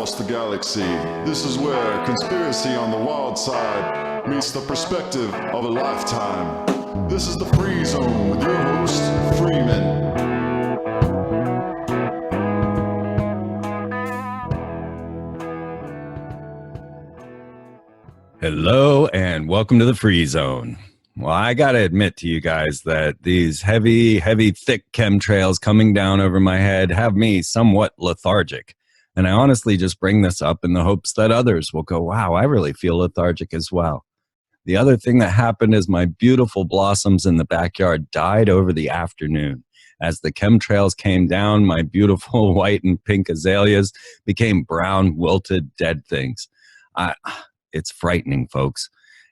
across the galaxy. This is where conspiracy on the wild side meets the perspective of a lifetime. This is the Free Zone with your host, Freeman. Hello and welcome to the Free Zone. Well, I got to admit to you guys that these heavy, thick chemtrails coming down over my head have me somewhat lethargic. And I honestly just bring this up in the hopes that others will go, wow, I really feel lethargic as well. The other thing that happened is my beautiful blossoms in the backyard died over the afternoon. As the chemtrails came down, my beautiful white and pink azaleas became brown, wilted, dead things. It's frightening, folks.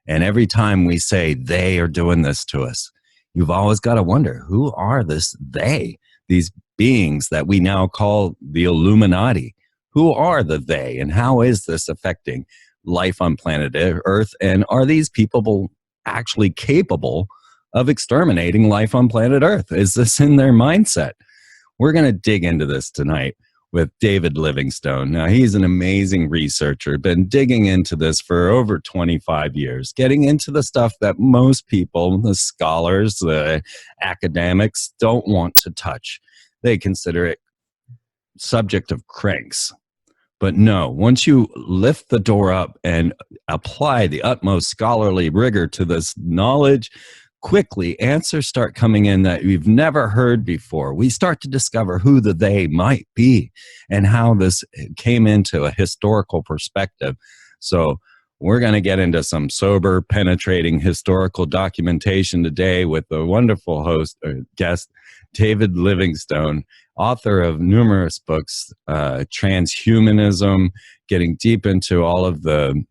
And every time we say they are doing this to us, you've always got to wonder, who are this they? These beings that we now call the Illuminati. Who are the they, and how is this affecting life on planet Earth? And are these people actually capable of exterminating life on planet Earth? Is this in their mindset? We're going to dig into this tonight with David Livingstone. Now, he's an amazing researcher, been digging into this for over 25 years, getting into the stuff that most people, the scholars, the academics, don't want to touch. They consider it subject of cranks. But no, once you lift the door up and apply the utmost scholarly rigor to this knowledge, quickly answers start coming in that we've never heard before. We start to discover who the they might be and how this came into a historical perspective. So we're going to get into some sober, penetrating historical documentation today with the wonderful host or guest, David Livingstone, author of numerous books, transhumanism, getting deep into all of the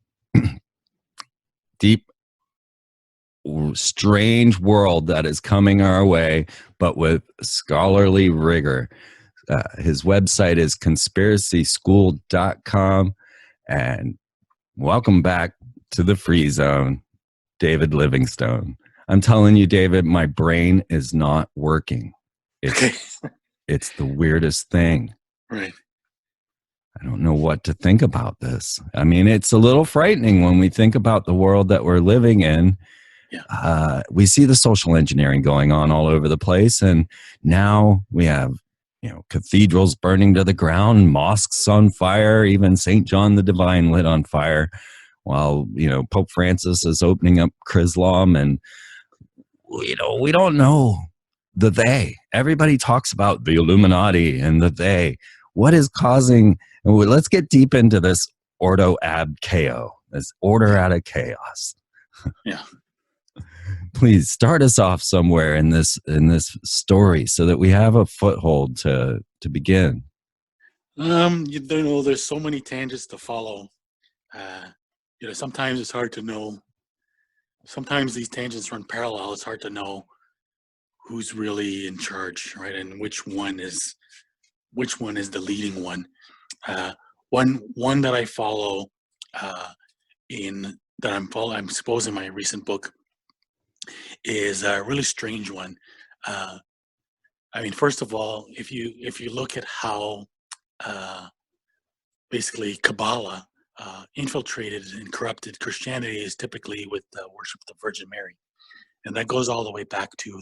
deep strange world that is coming our way, but with scholarly rigor. His website is conspiracyschool.com. And welcome back to the Free Zone, David Livingstone. I'm telling you, David, my brain is not working. It's the weirdest thing. Right. I don't know what to think about this. I mean, it's a little frightening when we think about the world that we're living in. Yeah. We see the social engineering going on all over the place, and now we have, cathedrals burning to the ground, mosques on fire, even St. John the Divine lit on fire, while Pope Francis is opening up Chrislam, and we don't know the they. Everybody talks about the Illuminati and the they. What is causing? Let's get deep into this Ordo ab chaos, this order out of chaos. Yeah. Please start us off somewhere in this story so that we have a foothold to begin. There's so many tangents to follow. Sometimes it's hard to know. Sometimes these tangents run parallel. It's hard to know who's really in charge, right? And which one is the leading one. One that I follow I'm supposed in my recent book is a really strange one. First of all, if you look at how basically Kabbalah infiltrated and corrupted Christianity, is typically with the worship of the Virgin Mary, and that goes all the way back to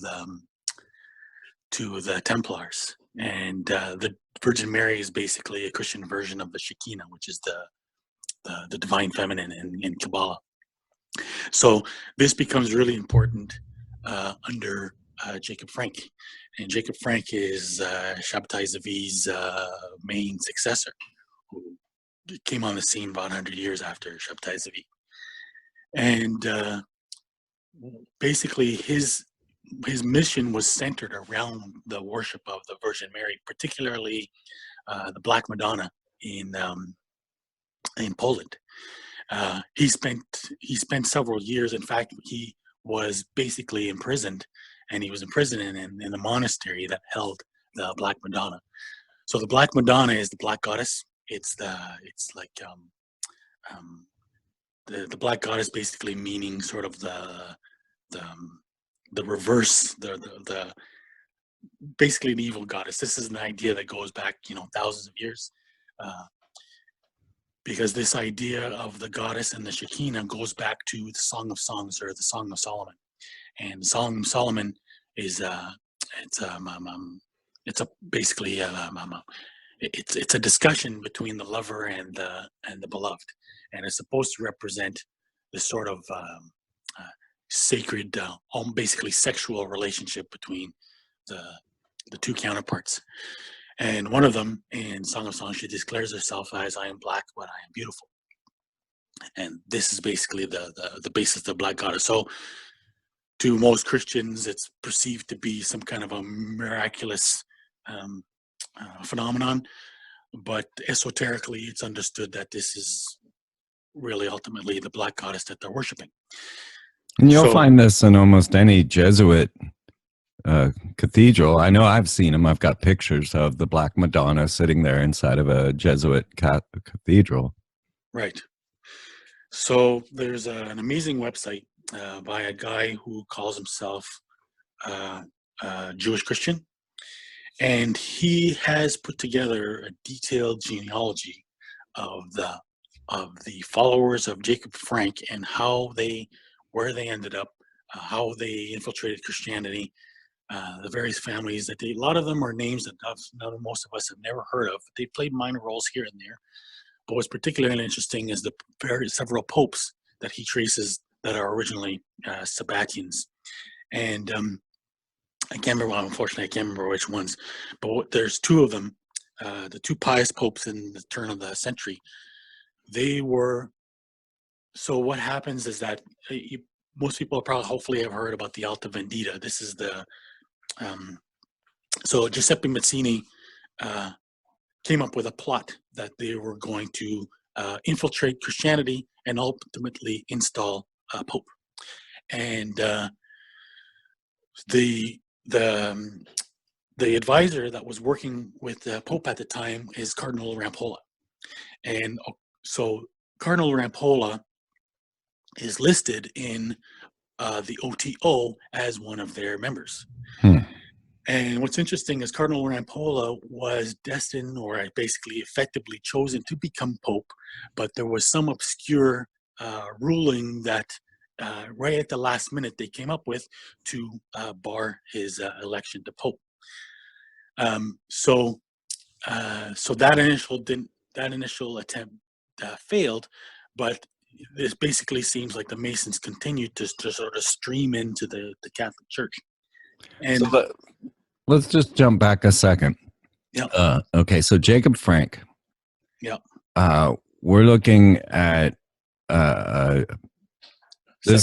the Templars. And the Virgin Mary is basically a Christian version of the Shekinah, which is the divine feminine in Kabbalah. So this becomes really important under Jacob Frank. And Jacob Frank is Sabbatai Zevi's main successor, who came on the scene about 100 years after Sabbatai Zevi. And basically his mission was centered around the worship of the Virgin Mary, particularly the Black Madonna in Poland. He spent several years. In fact, he was basically imprisoned, and he was imprisoned in the monastery that held the Black Madonna. So the Black Madonna is the Black Goddess. It's like the Black Goddess, basically meaning sort of the reverse, the basically an evil goddess. This is an idea that goes back, thousands of years. because this idea of the goddess and the Shekinah goes back to the Song of Songs, or the Song of Solomon. And the Song of Solomon is it's a basically it's a discussion between the lover and the beloved, and it's supposed to represent this sort of sacred, basically sexual relationship between the two counterparts. And one of them, in Song of Songs, she declares herself as, "I am black, but I am beautiful." And this is basically the basis of the Black Goddess. So to most Christians, it's perceived to be some kind of a miraculous phenomenon, but esoterically, it's understood that this is really ultimately the Black Goddess that they're worshiping. And you'll So- find this in almost any Jesuit cathedral. I know I've seen them. I've got pictures of the Black Madonna sitting there inside of a Jesuit cathedral. Right. So there's an amazing website by a guy who calls himself Jewish Christian, and he has put together a detailed genealogy of the followers of Jacob Frank and where they ended up, how they infiltrated Christianity, the various families that a lot of them are names that most of us have never heard of. They played minor roles here and there. But what's particularly interesting is the several popes that he traces that are originally Sabbatians. And I can't remember, unfortunately, I can't remember which ones, but there's two of them, the two pious popes in the turn of the century. So what happens is that most people probably hopefully have heard about the Alta Vendita. This is so Giuseppe Mazzini came up with a plot that they were going to infiltrate Christianity and ultimately install a pope. And the advisor that was working with the pope at the time is Cardinal Rampolla. And so Cardinal Rampolla is listed in the OTO as one of their members. And what's interesting is Cardinal Rampolla was destined, or basically effectively chosen to become Pope, but there was some obscure ruling that right at the last minute they came up with to bar his election to Pope. So that initial attempt failed, but this basically seems like the Masons continued to sort of stream into the Catholic Church. And So let's just jump back a second. Yeah. Okay, so Jacob Frank. Yeah. We're looking at this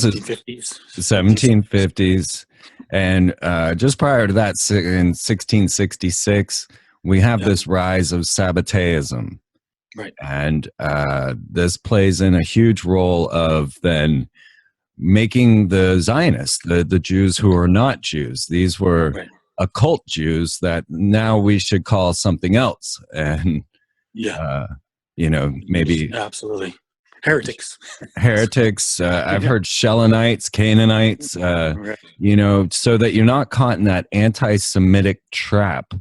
1750s. is 1750s, and just prior to that, in 1666, we have this rise of Sabbateism. Right. And this plays in a huge role of then making the Zionists, the Jews who are not Jews. These were occult Jews that now we should call something else. And, maybe... Absolutely. Heretics. I've heard Shellenites, Canaanites, so that you're not caught in that anti-Semitic trap.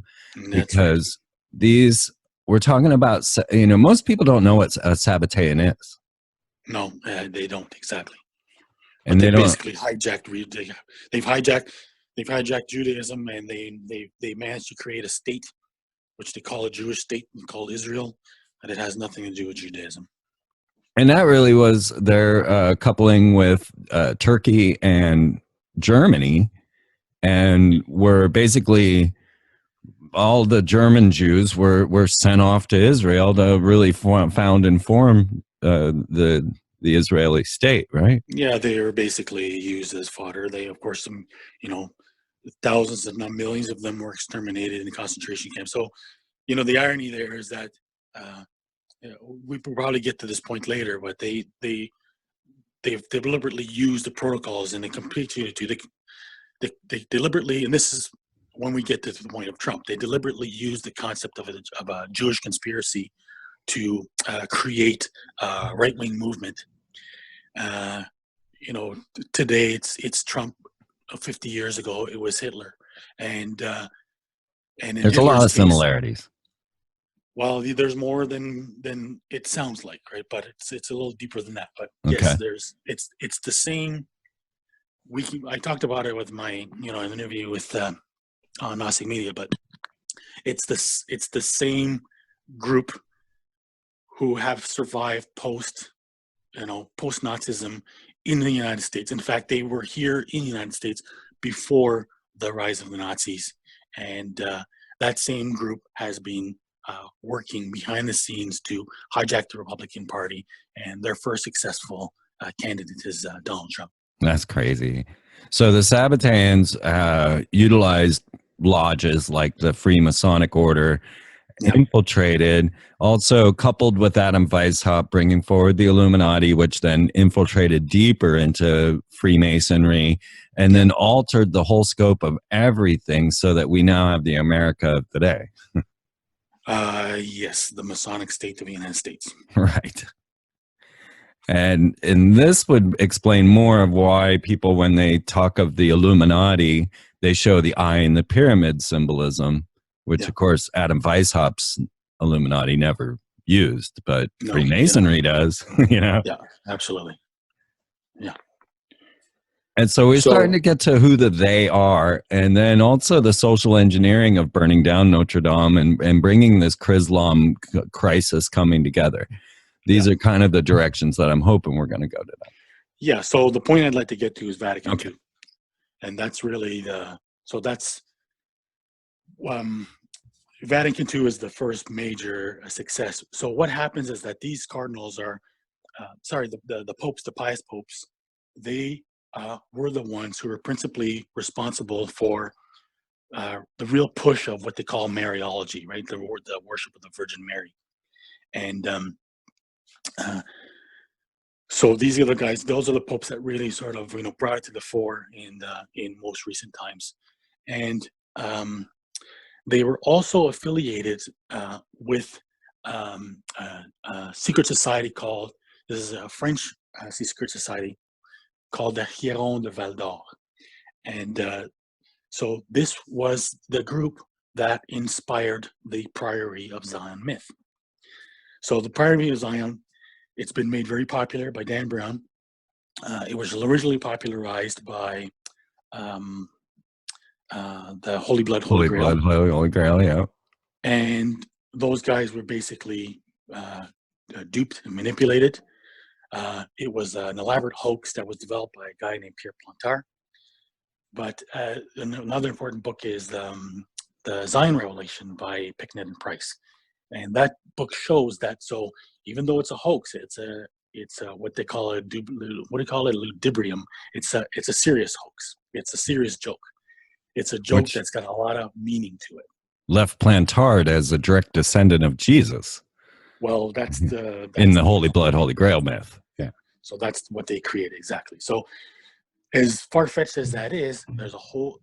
Because these... We're talking about, most people don't know what a Sabbatean is. No, they don't exactly. And they basically hijacked. They've hijacked Judaism, and they managed to create a state, which they call a Jewish state, called Israel, and it has nothing to do with Judaism. And that really was their coupling with Turkey and Germany, and were basically... all the German Jews were sent off to Israel to really found and form the Israeli state, right? Yeah, they were basically used as fodder. They, of course, thousands, if not millions of them were exterminated in concentration camps. So, the irony there is that we will probably get to this point later, but they've deliberately used the protocols, and they deliberately, and this is when we get to the point of Trump, they deliberately used the concept of a Jewish conspiracy to create a right-wing movement. Today it's Trump. 50 years ago, it was Hitler, and there's a lot of similarities. Well, there's more than it sounds like, right? But it's a little deeper than that. But Okay. yes, it's the same. I talked about it with my an interview with on Gnostic Media, but it's the same group who have survived post Nazism in the United States. In fact, they were here in the United States before the rise of the Nazis, and that same group has been working behind the scenes to hijack the Republican Party, and their first successful candidate is Donald Trump. That's crazy. So the Sabbataians utilized lodges like the Freemasonic Order, infiltrated, also coupled with Adam Weishaupt bringing forward the Illuminati, which then infiltrated deeper into Freemasonry and then altered the whole scope of everything so that we now have the America of today. Yes, the Masonic state of the United States. Right. And this would explain more of why people, when they talk of the Illuminati, they show the eye in the pyramid symbolism, which of course Adam Weishaupt's Illuminati never used, but Freemasonry does, Yeah, absolutely. Yeah. And so we're starting to get to who they are, and then also the social engineering of burning down Notre Dame and bringing this Chrislam crisis coming together. These are kind of the directions that I'm hoping we're going to go today. Yeah, so the point I'd like to get to is Vatican II. And that's really Vatican II is the first major success. So what happens is that these cardinals are, the popes, the pious popes, they were the ones who were principally responsible for the real push of what they call Mariology, right? The worship of the Virgin Mary. And so these are the guys, those are the popes that really sort of, brought it to the fore in most recent times. And they were also affiliated with a secret society this is a French secret society called the Hiéron de Val d'Or. And so this was the group that inspired the Priory of Zion myth. So the Priory of Zion, it's been made very popular by Dan Brown. It was originally popularized by the Holy Blood, Holy Grail. Holy Grail, yeah. And those guys were basically duped and manipulated. It was an elaborate hoax that was developed by a guy named Pierre Plantard. But another important book is the Zion Revelation by Picknett and Price. And that book shows that, so even though it's a hoax, it's what they call ludibrium. It's a serious hoax. It's a serious joke. It's a joke that's got a lot of meaning to it. Left Plantard as a direct descendant of Jesus. Well, that's in the Holy Blood, Holy Grail myth. Yeah. So that's what they created exactly. So as far-fetched as that is, there's a whole.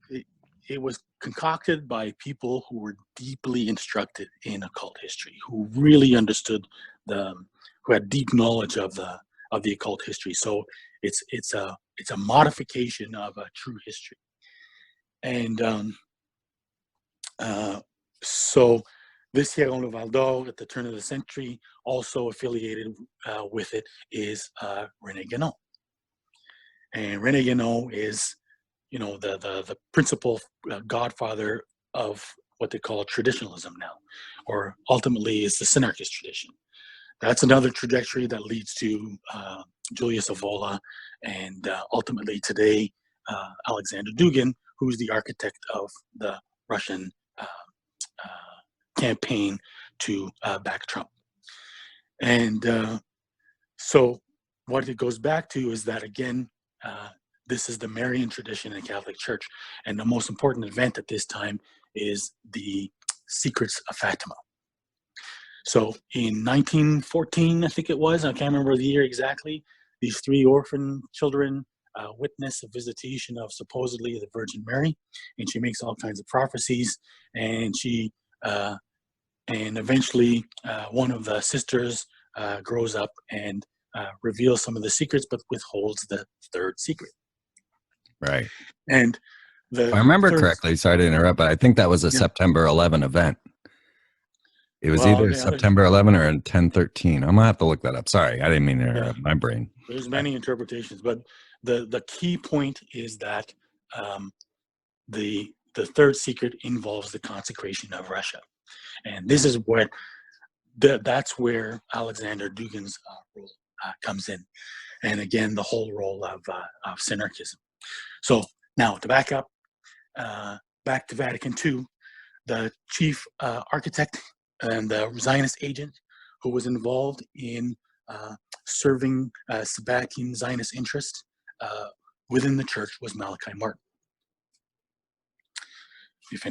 It was concocted by people who were deeply instructed in occult history, who really understood who had deep knowledge of the occult history. So it's a modification of a true history. And so this Hiéron de Val d'Or at the turn of the century, also affiliated with it, is René Guénon. And René Guénon is the principal godfather of what they call traditionalism now, or ultimately is the synarchist tradition. That's another trajectory that leads to Julius Evola and ultimately today Alexander Dugin, who's the architect of the Russian campaign to back Trump. And so what it goes back to is that, again, this is the Marian tradition in the Catholic Church. And the most important event at this time is the Secrets of Fatima. So in 1914, I think it was, I can't remember the year exactly, these three orphan children witness a visitation of supposedly the Virgin Mary. And she makes all kinds of prophecies. And she, and eventually one of the sisters grows up and reveals some of the secrets, but withholds the third secret. Right. And if I remember correctly, sorry to interrupt, but I think that was a September 11 event. It was Well, either yeah, September 11 or 10/13. I'm gonna have to look that up. Sorry, I didn't mean to interrupt my brain. there's many interpretations, but the key point is that um, the third secret involves the consecration of Russia, and this is what that's where Alexander Dugin's role comes in, and again the whole role of synarchism. So now to back up, back to Vatican II, the chief architect and the Zionist agent who was involved in serving Sabbatean Zionist interest within the church was Malachi Martin. If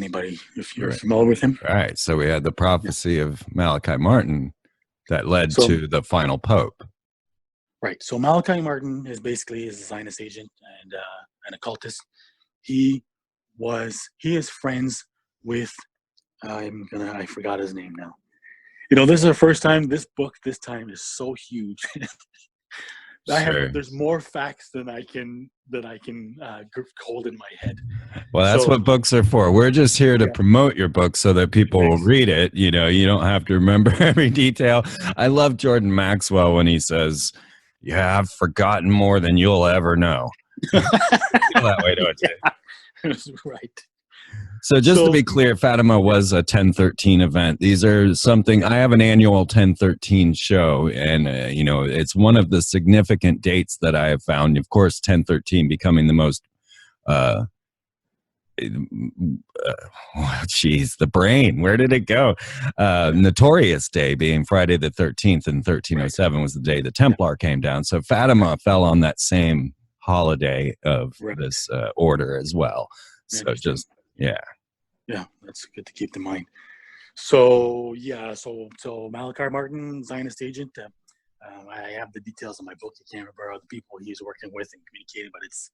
you're Right. familiar with him. Right. So we had the prophecy of Malachi Martin that led So, to the final pope. right. So Malachi Martin is basically a Zionist agent and an occultist. He is friends with I forgot his name now. This is the first time this book this time is so huge. Sure. There's more facts than I can hold in my head. Well, that's what books are for. We're just here to promote your book so that people will read it. You don't have to remember every detail. I love Jordan Maxwell when he says, "Yeah, I've forgotten more than you'll ever know." You feel that way, don't you? Right. So just to be clear, Fatima was a 1013 event. These are something, I have an annual 1013 show, and it's one of the significant dates that I have found. Of course, 1013 becoming the most, the brain, where did it go? Notorious day being Friday the 13th in 1307 was the day the Templar came down. So Fatima fell on that same holiday of this order as well. So just, yeah. Yeah, that's good to keep in mind. So so Malachi Martin, Zionist agent. I have the details in my book. You can't remember all the people he's working with and communicating, but it's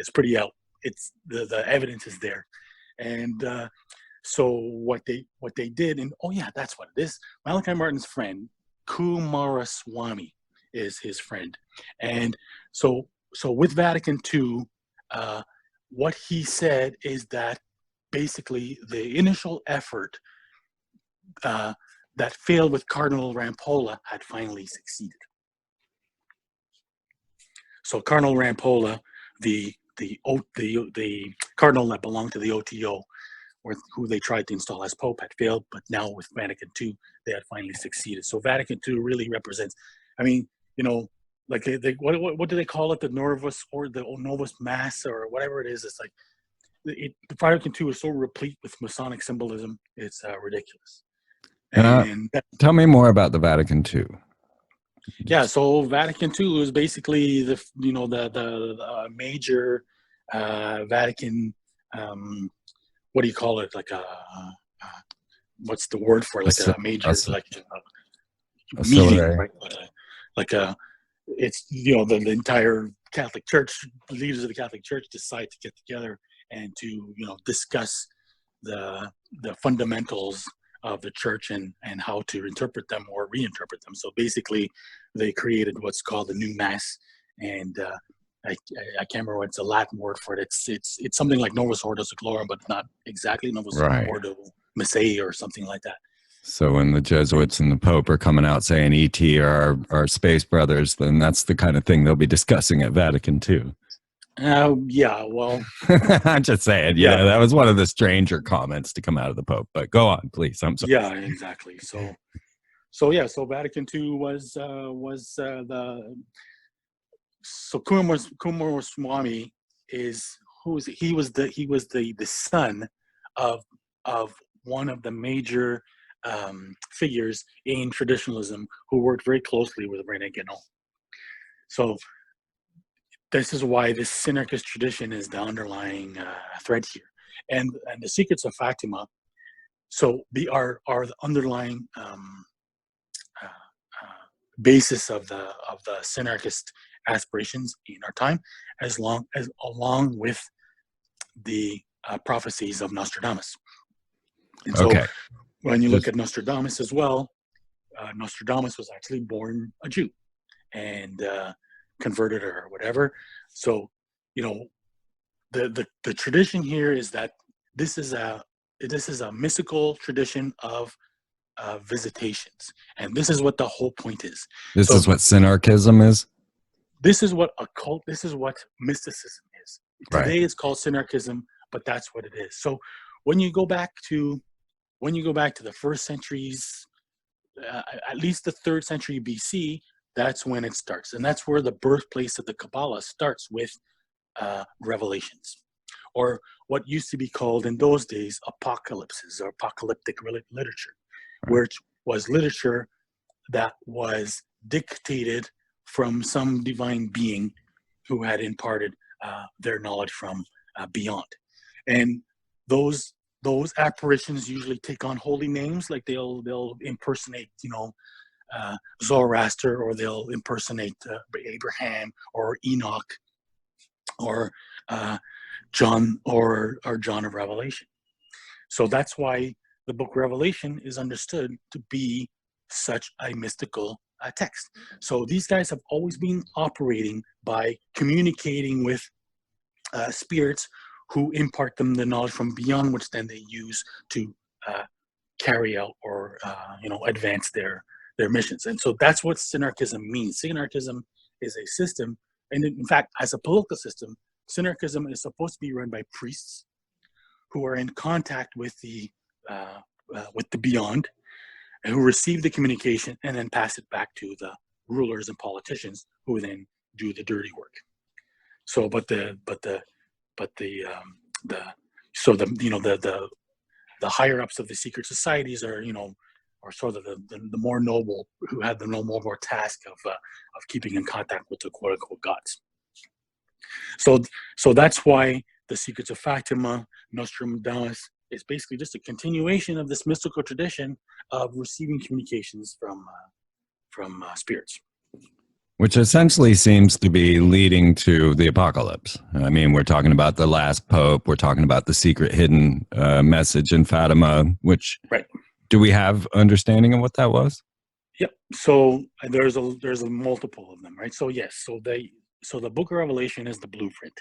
pretty out. It's the evidence is there, and so what they did, and that's what it is. Malachi Martin's friend Kumaraswamy is his friend, and so with Vatican II, what he said is that basically the initial effort that failed with Cardinal Rampolla had finally succeeded. So Cardinal Rampolla, the cardinal that belonged to the OTO, who they tried to install as Pope, had failed, but now with Vatican II, they had finally succeeded. So Vatican II really represents, like what do they call it? The Novus or the Novus Mass or whatever it is. It's like the Vatican II is so replete with Masonic symbolism, it's ridiculous. And tell me more about the Vatican II. Yeah, so Vatican II was basically the major Vatican. What do you call it? Like what's the word for it? Like a major meeting, right? It's the entire Catholic Church, leaders of the Catholic Church decide to get together and to discuss the fundamentals of the church and how to interpret them or reinterpret them. So basically, they created what's called the new mass, and I can't remember what's the Latin word for it. It's something like Novus Ordo Seclorum, but not exactly Novus Ordo Messiae or something like that. So when the Jesuits and the Pope are coming out saying ET are our space brothers, then that's the kind of thing they'll be discussing at Vatican II. Yeah, well, I'm just saying, that was one of the stranger comments to come out of the Pope, but go on, please. I'm sorry. Yeah, exactly. So Vatican II was Kumaraswamy he was the son of one of the major figures in traditionalism who worked very closely with René Guénon. So this is why this synarchist tradition is the underlying thread here, and the Secrets of Fatima. So are the underlying basis of the synarchist aspirations in our time, along with the prophecies of Nostradamus. And so when you look at Nostradamus as well, Nostradamus was actually born a Jew and converted or whatever. So the tradition here is that this is a mystical tradition of visitations. And this is what the whole point is. This So is what synarchism is? this is what this is what mysticism is. Right. Today it's called synarchism, but that's what it is. So when you go back to the first centuries, at least the 3rd century BC, that's when it starts. And that's where the birthplace of the Kabbalah starts with revelations, or what used to be called in those days apocalypses or apocalyptic literature, which was literature that was dictated from some divine being who had imparted their knowledge from beyond. And those apparitions usually take on holy names, like they'll impersonate, Zoroaster, or they'll impersonate Abraham or Enoch, or John or John of Revelation. So that's why the book Revelation is understood to be such a mystical text. So these guys have always been operating by communicating with spirits who impart them the knowledge from beyond, which then they use to carry out or advance their missions. And so that's what synarchism means. Synarchism is a system, and in fact, as a political system, synarchism is supposed to be run by priests who are in contact with the beyond, and who receive the communication and then pass it back to the rulers and politicians, who then do the dirty work. So, the higher ups of the secret societies are sort of the more noble, who had the more task of keeping in contact with the quote unquote gods. So that's why the Secrets of Fatima, Nostradamus, is basically just a continuation of this mystical tradition of receiving communications from spirits. Which essentially seems to be leading to the apocalypse. I mean, we're talking about the last pope. We're talking about the secret hidden message in Fatima, which, right. Do we have understanding of what that was? Yep. So there's a multiple of them, right? So yes. So the Book of Revelation is the blueprint.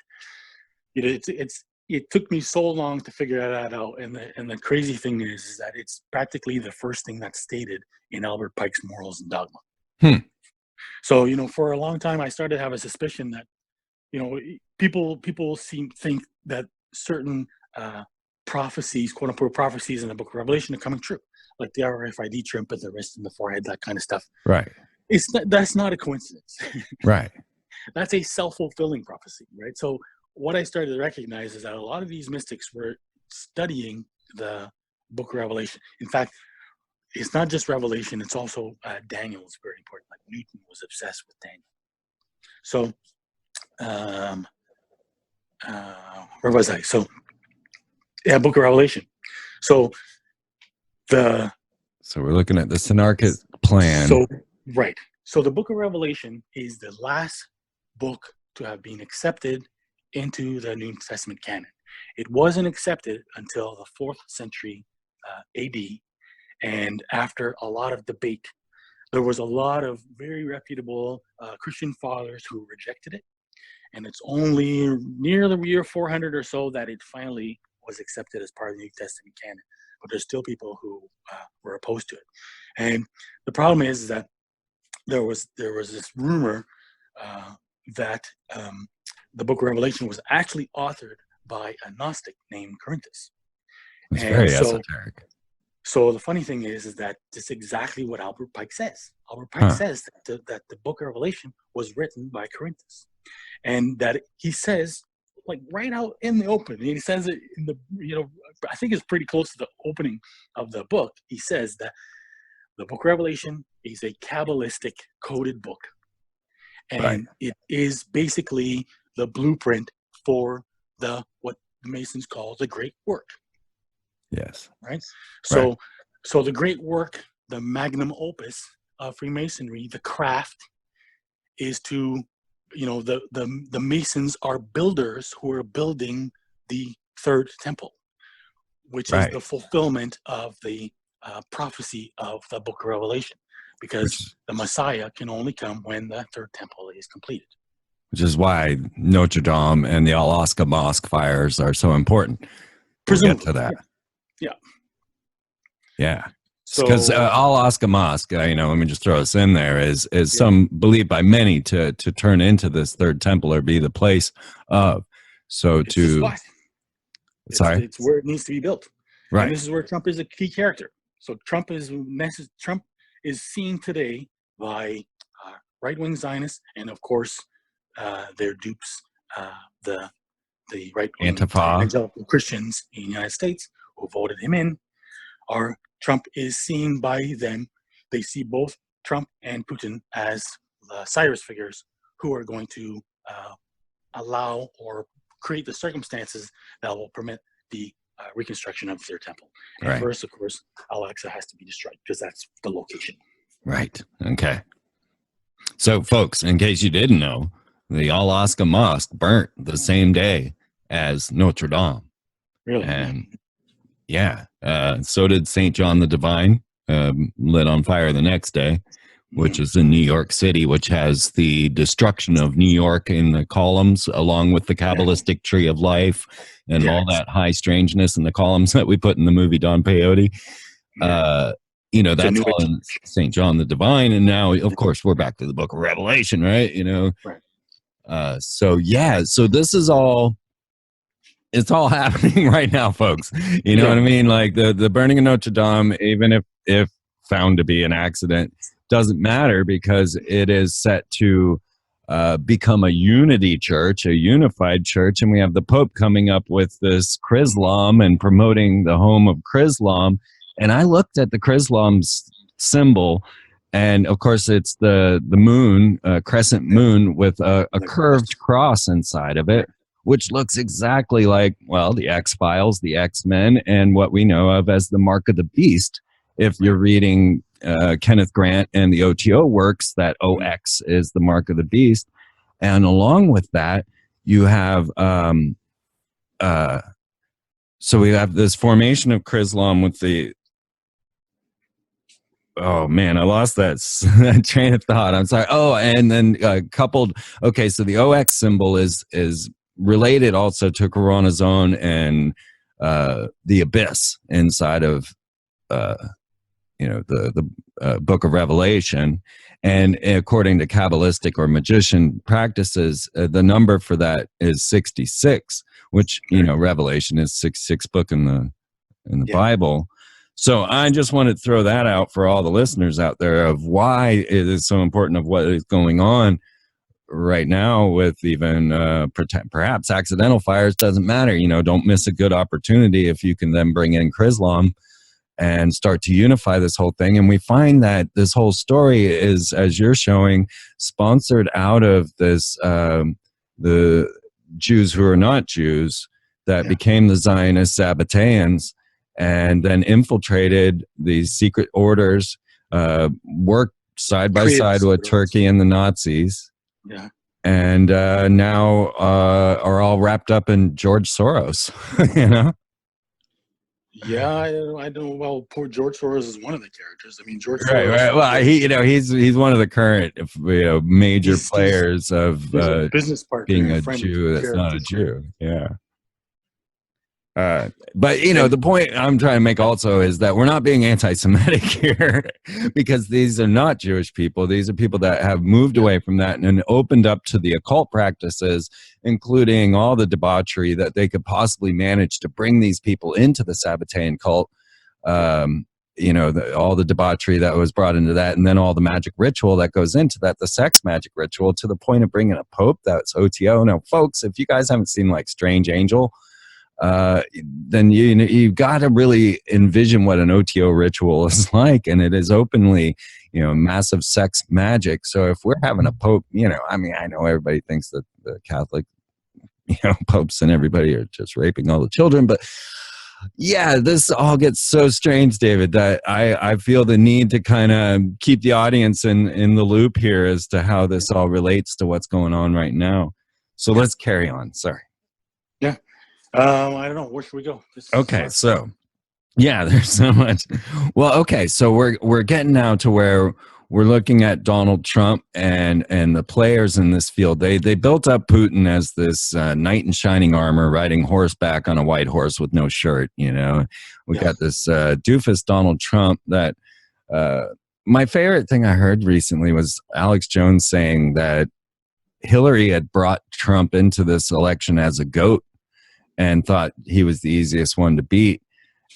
It took me so long to figure that out, and the crazy thing is that it's practically the first thing that's stated in Albert Pike's Morals and Dogma. So for a long time, I started to have a suspicion that people think that certain prophecies, quote unquote prophecies, in the Book of Revelation are coming true, like the RFID chip at the wrist and the forehead, that kind of stuff. Right. That's not a coincidence. Right. That's a self-fulfilling prophecy, right? So what I started to recognize is that a lot of these mystics were studying the Book of Revelation. In fact, it's not just Revelation, it's also Daniel is very important. Like Newton was obsessed with Daniel. So, where was I? So, yeah, Book of Revelation. So we're looking at the synarchic plan. So, right. So the Book of Revelation is the last book to have been accepted into the New Testament canon. It wasn't accepted until the 4th century AD. And after a lot of debate, there was a lot of very reputable Christian fathers who rejected it. And it's only near the year 400 or so that it finally was accepted as part of the New Testament canon. But there's still people who were opposed to it. And the problem is that there was this rumor that the Book of Revelation was actually authored by a Gnostic named Corinthus. It's very esoteric. So the funny thing is that it's exactly what Albert Pike says. Albert Pike says that the Book of Revelation was written by Corinthus, and that he says, like right out in the open, and he says it in the, I think it's pretty close to the opening of the book. He says that the Book of Revelation is a Kabbalistic coded book, and it is basically the blueprint for what the Masons call the Great Work. Yes. Right. So the great work, the magnum opus of Freemasonry, the craft, is to, the Masons are builders who are building the third temple, which is the fulfillment of the prophecy of the Book of Revelation, because the Messiah can only come when the third temple is completed. Which is why Notre Dame and the Alaska Mosque fires are so important. We'll get to that. Yeah. Yeah. Because Al-Aqsa Mosque, let me just throw this in there, is some believed by many to turn into this third temple or be the place of. So it's just why. Sorry? It's where it needs to be built. Right. And this is where Trump is a key character. So Trump is seen today by right-wing Zionists and, of course, their dupes, the right-wing evangelical Christians in the United States who voted him in. Trump is seen by them. They see both Trump and Putin as Cyrus figures who are going to allow or create the circumstances that will permit the reconstruction of their temple. And first, of course, Al-Aqsa has to be destroyed because that's the location. Right. Okay. So, folks, in case you didn't know, the Al-Aqsa Mosque burnt the same day as Notre Dame. Really? And so did St. John the Divine, lit on fire the next day, which is in New York City, which has the destruction of New York in the columns, along with the Kabbalistic tree of life and all that high strangeness in the columns that we put in the movie Don Peyote. That's all in St. John the Divine. And now, of course, we're back to the book of Revelation, right? Right. So this is all... It's all happening right now, folks. You know what I mean? Like the burning of Notre Dame, even if found to be an accident, doesn't matter because it is set to become a unity church, a unified church. And we have the Pope coming up with this Chrislam and promoting the home of Chrislam. And I looked at the Chrislam's symbol, and of course it's the moon, crescent moon with a curved cross inside of it, which looks exactly like, the X-Files, the X-Men, and what we know of as the Mark of the Beast. If you're reading Kenneth Grant and the OTO works, that OX is the Mark of the Beast. And along with that, you have, so we have this formation of Chrislam with the, oh man, I lost that train of thought. I'm sorry. Oh, and then coupled, so the OX symbol is related also to Coronazone and the abyss inside of the book of Revelation. And according to Kabbalistic or magician practices, the number for that is 66, which Revelation is six book in the Bible. So I just wanted to throw that out for all the listeners out there of why it is so important of what is going on right now with even perhaps accidental fires. Doesn't matter, don't miss a good opportunity if you can then bring in Chrislam and start to unify this whole thing. And we find that this whole story is, as you're showing, sponsored out of this the Jews who are not Jews that became the Zionist Sabbataians and then infiltrated these secret orders, worked side by side with Turkey and the Nazis. Yeah. And now are all wrapped up in George Soros, Yeah, I know. Well, poor George Soros is one of the characters. I mean, George Right, Soros. right. Well, he's one of the current major players of business partner being a Jew that's not a Jew. Yeah. But the point I'm trying to make also is that we're not being anti-Semitic here because these are not Jewish people. These are people that have moved away from that and opened up to the occult practices, including all the debauchery that they could possibly manage to bring these people into the Sabbatean cult. All the debauchery that was brought into that, and then all the magic ritual that goes into that, the sex magic ritual, to the point of bringing a pope that's OTO. Now, folks, if you guys haven't seen like Strange Angel, then you got to really envision what an OTO ritual is like, and it is openly, massive sex magic. So if we're having a pope, I know everybody thinks that the Catholic, popes and everybody are just raping all the children, but yeah, this all gets so strange, David, that I feel the need to kind of keep the audience in the loop here as to how this all relates to what's going on right now. So let's carry on. Sorry. Yeah. I don't know. Where should we go? So yeah, there's so much. Well, okay, so we're getting now to where we're looking at Donald Trump and the players in this field. They built up Putin as this knight in shining armor riding horseback on a white horse with no shirt. You know, we got this doofus Donald Trump that my favorite thing I heard recently was Alex Jones saying that Hillary had brought Trump into this election as a goat and thought he was the easiest one to beat.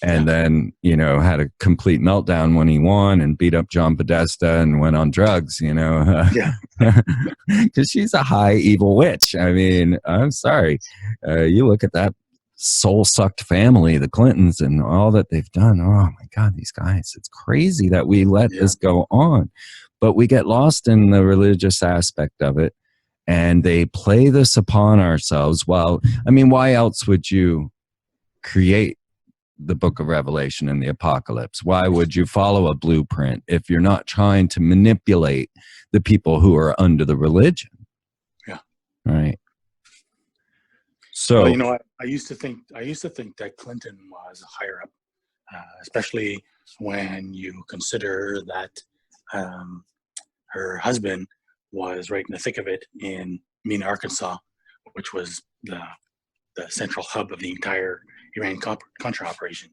And then, you know, had a complete meltdown when he won and beat up John Podesta and went on drugs, you know. Because she's a high evil witch. I mean, I'm sorry. You look at that soul-sucked family, the Clintons, and all that they've done. Oh, my God, these guys. It's crazy that we let this go on. But we get lost in the religious aspect of it. And they play this upon ourselves. Well, I mean, why else would you create the book of Revelation and the apocalypse? Why would you follow a blueprint if you're not trying to manipulate the people who are under the religion? Yeah. Right. So, well, you know, I used to think that Clinton was higher up, especially when you consider that her husband was right in the thick of it in Mena, Arkansas, which was the central hub of the entire Iran-Contra operation.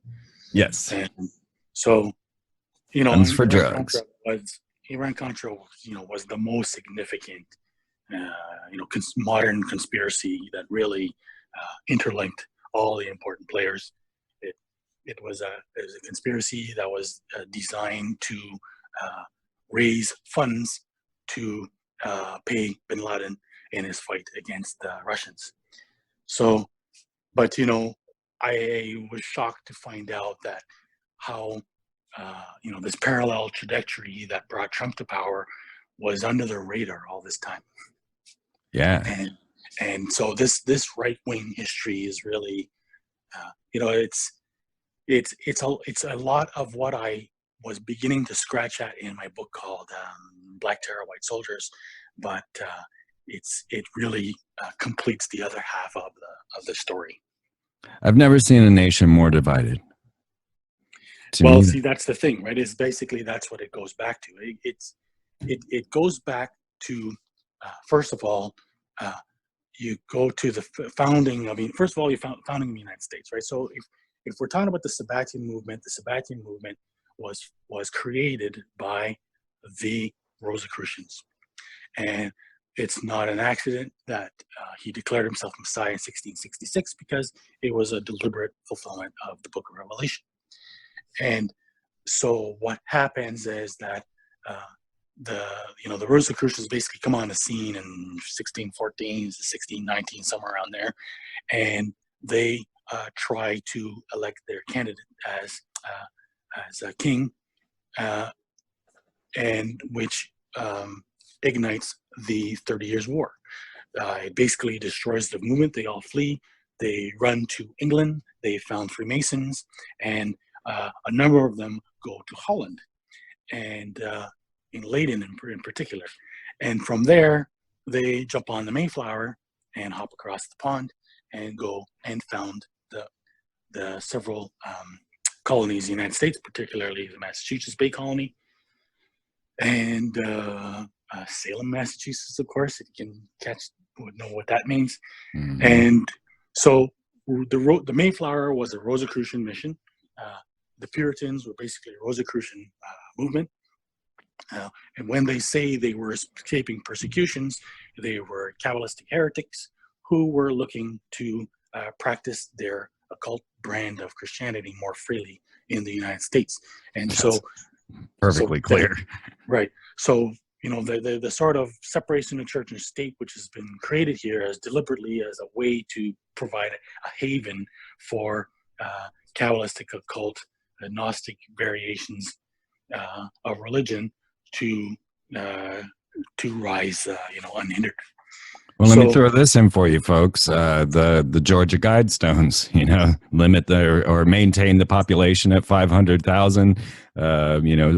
Yes. And so, you know, guns for drugs. Iran-Contra, you know, was the most significant, modern conspiracy that really interlinked all the important players. It was a conspiracy that was designed to raise funds to pay bin Laden in his fight against the Russians. So, but, you know, I was shocked to find out that how, this parallel trajectory that brought Trump to power was under the radar all this time. Yeah. And so this right-wing history is really, it's a lot of what I was beginning to scratch at in my book called Black Terror, White Soldiers, but it really completes the other half of the story. I've never seen a nation more divided. Well, see, that's the thing, right? Is basically that's what it goes back to. It goes back to first of all, you go to the founding. I mean, first of all, founding of the United States, right? So if we're talking about the Sabbatai movement, the Sabbatai movement was created by the Rosicrucians, and it's not an accident that he declared himself Messiah in 1666, because it was a deliberate fulfillment of the Book of Revelation. And so what happens is that the Rosicrucians basically come on the scene in 1614 to 1619, somewhere around there, and they try to elect their candidate as a king, and which ignites the 30 Years' War. It basically destroys the movement. They all flee. They run to England. They found Freemasons, and a number of them go to Holland, and in Leyden in particular. And from there, they jump on the Mayflower and hop across the pond and go and found the several colonies in the United States, particularly the Massachusetts Bay Colony, and Salem, Massachusetts, of course, if you can would know what that means. Mm-hmm. And so the Mayflower was a Rosicrucian mission. The Puritans were basically a Rosicrucian movement. And when they say they were escaping persecutions, they were Kabbalistic heretics who were looking to practice their occult brand of Christianity more freely in the United States. And so perfectly clear. Right. So, the sort of separation of church and state, which has been created here as deliberately as a way to provide a haven for Kabbalistic, occult, Gnostic variations of religion to rise, unhindered. Well, let me throw this in for you, folks. The Georgia Guidestones, limit or maintain the population at 500,000.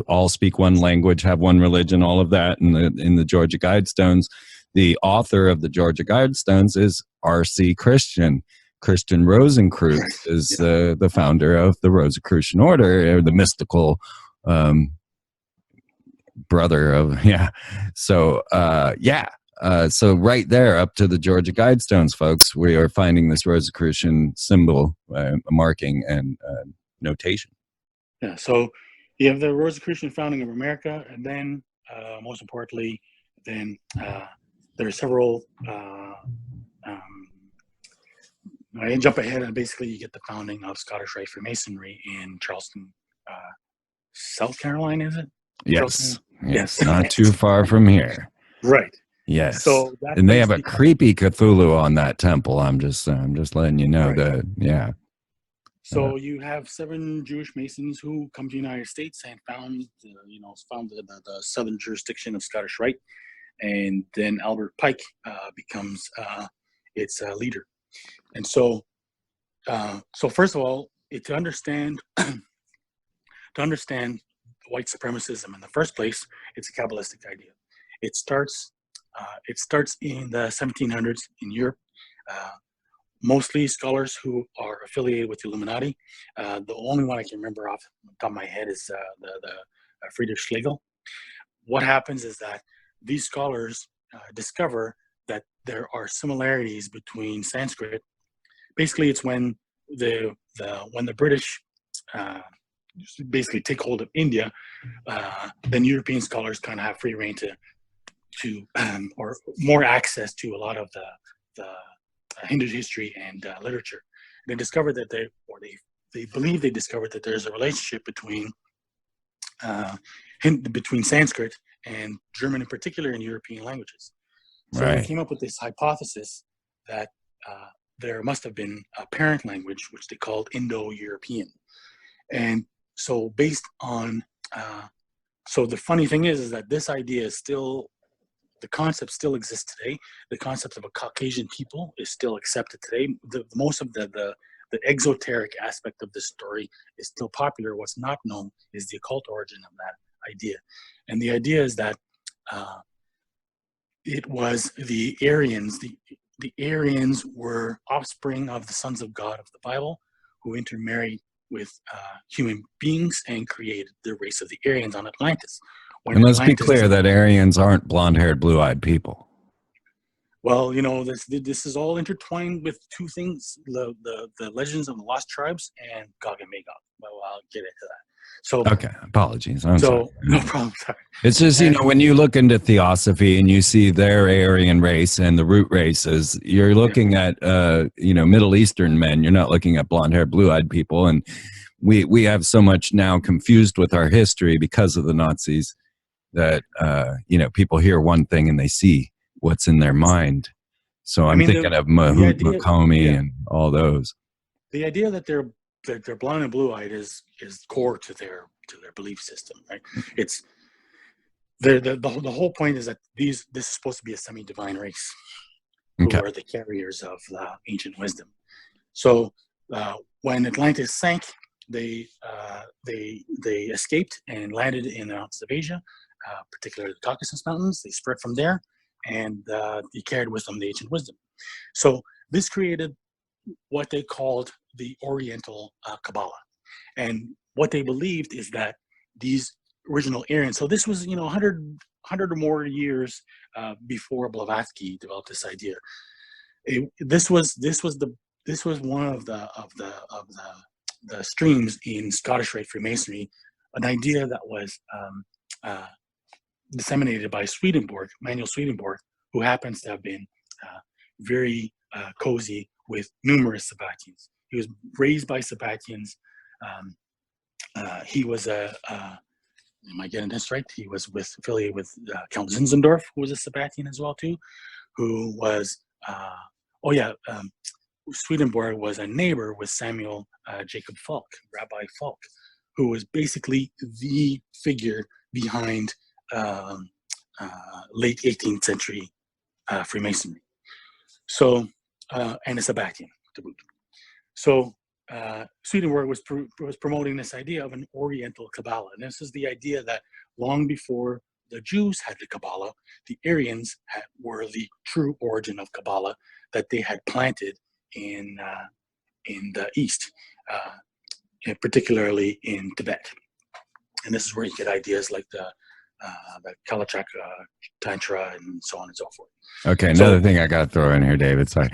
All speak one language, have one religion, all of that. In the Georgia Guidestones, the author of the Georgia Guidestones is R.C. Christian. Christian Rosicrucians is the founder of the Rosicrucian order, or the mystical brother of, yeah. So, so right there up to the Georgia Guidestones, folks, we are finding this Rosicrucian symbol, marking and notation. Yeah, so you have the Rosicrucian founding of America, and then, most importantly, then there are several. I jump ahead, and basically you get the founding of Scottish Rite Freemasonry in Charleston, South Carolina, is it? Yes. Yes. Not too far from here. Right. Yes. So that and they have a basically creepy Cthulhu on that temple. I'm just letting you know Right. that. Yeah. So you have 7 Jewish Masons who come to the United States and found the southern jurisdiction of Scottish Rite, and then Albert Pike becomes its leader. And so first of all, to understand white supremacism in the first place, it's a Kabbalistic idea. It starts in the 1700s in Europe. Mostly scholars who are affiliated with the Illuminati. The only one I can remember off the top of my head is the Friedrich Schlegel. What happens is that these scholars discover that there are similarities between Sanskrit. Basically, it's when the British basically take hold of India, then European scholars kind of have free reign to or more access to a lot of the Hindu history and literature. They discovered that they believe they discovered that there's a relationship between Sanskrit and German in particular and European languages. So Right. they came up with this hypothesis that there must have been a parent language, which they called Indo-European. And so based on, so the funny thing is that this idea is still, the concept still exists today. The concept of a Caucasian people is still accepted today. Most of the exoteric aspect of this story is still popular. What's not known is the occult origin of that idea. And the idea is that it was the Aryans. The Aryans were offspring of the sons of God of the Bible, who intermarried with human beings and created the race of the Aryans on Atlantis. And let's be clear that Aryans aren't blonde-haired, blue-eyed people. Well, this is all intertwined with two things: the legends of the lost tribes and Gog and Magog. Well, I'll get into that. So okay, apologies. I'm sorry. No problem. Sorry. It's just when you look into theosophy and you see their Aryan race and the root races, you're looking at Middle Eastern men. You're not looking at blonde-haired, blue-eyed people, and we have so much now confused with our history because of the Nazis that people hear one thing and they see what's in their mind. So I'm thinking of Mahout Makomi and all those. The idea that they're blonde and blue-eyed is core to their belief system, right? It's the whole point is that this is supposed to be a semi-divine race who are the carriers of ancient wisdom. So when Atlantis sank, they escaped and landed in the mountains of Asia, particularly the Caucasus Mountains. They spread from there, and they carried with them the ancient wisdom. So this created what they called the Oriental Kabbalah. And what they believed is that these original Aryans, so this was 100 or more years before Blavatsky developed this idea. This was one of the streams in Scottish Rite Freemasonry, an idea that was disseminated by Swedenborg, Manuel Swedenborg, who happens to have been very cozy with numerous Sabbatians. He was raised by Sabbatians. He was am I getting this right? He was affiliated with Count Zinzendorf, who was a Sabbatian as well too, who was Swedenborg was a neighbor with Samuel Jacob Falk, Rabbi Falk, who was basically the figure behind late 18th century Freemasonry. So, and a Sabbatian to boot. So Swedenborg was promoting this idea of an Oriental Kabbalah. And this is the idea that long before the Jews had the Kabbalah, the Aryans were the true origin of Kabbalah that they had planted in the East, particularly in Tibet. And this is where you get ideas like the the Kalachak Tantra, and so on and so forth. Okay, another thing I got to throw in here, David. Sorry.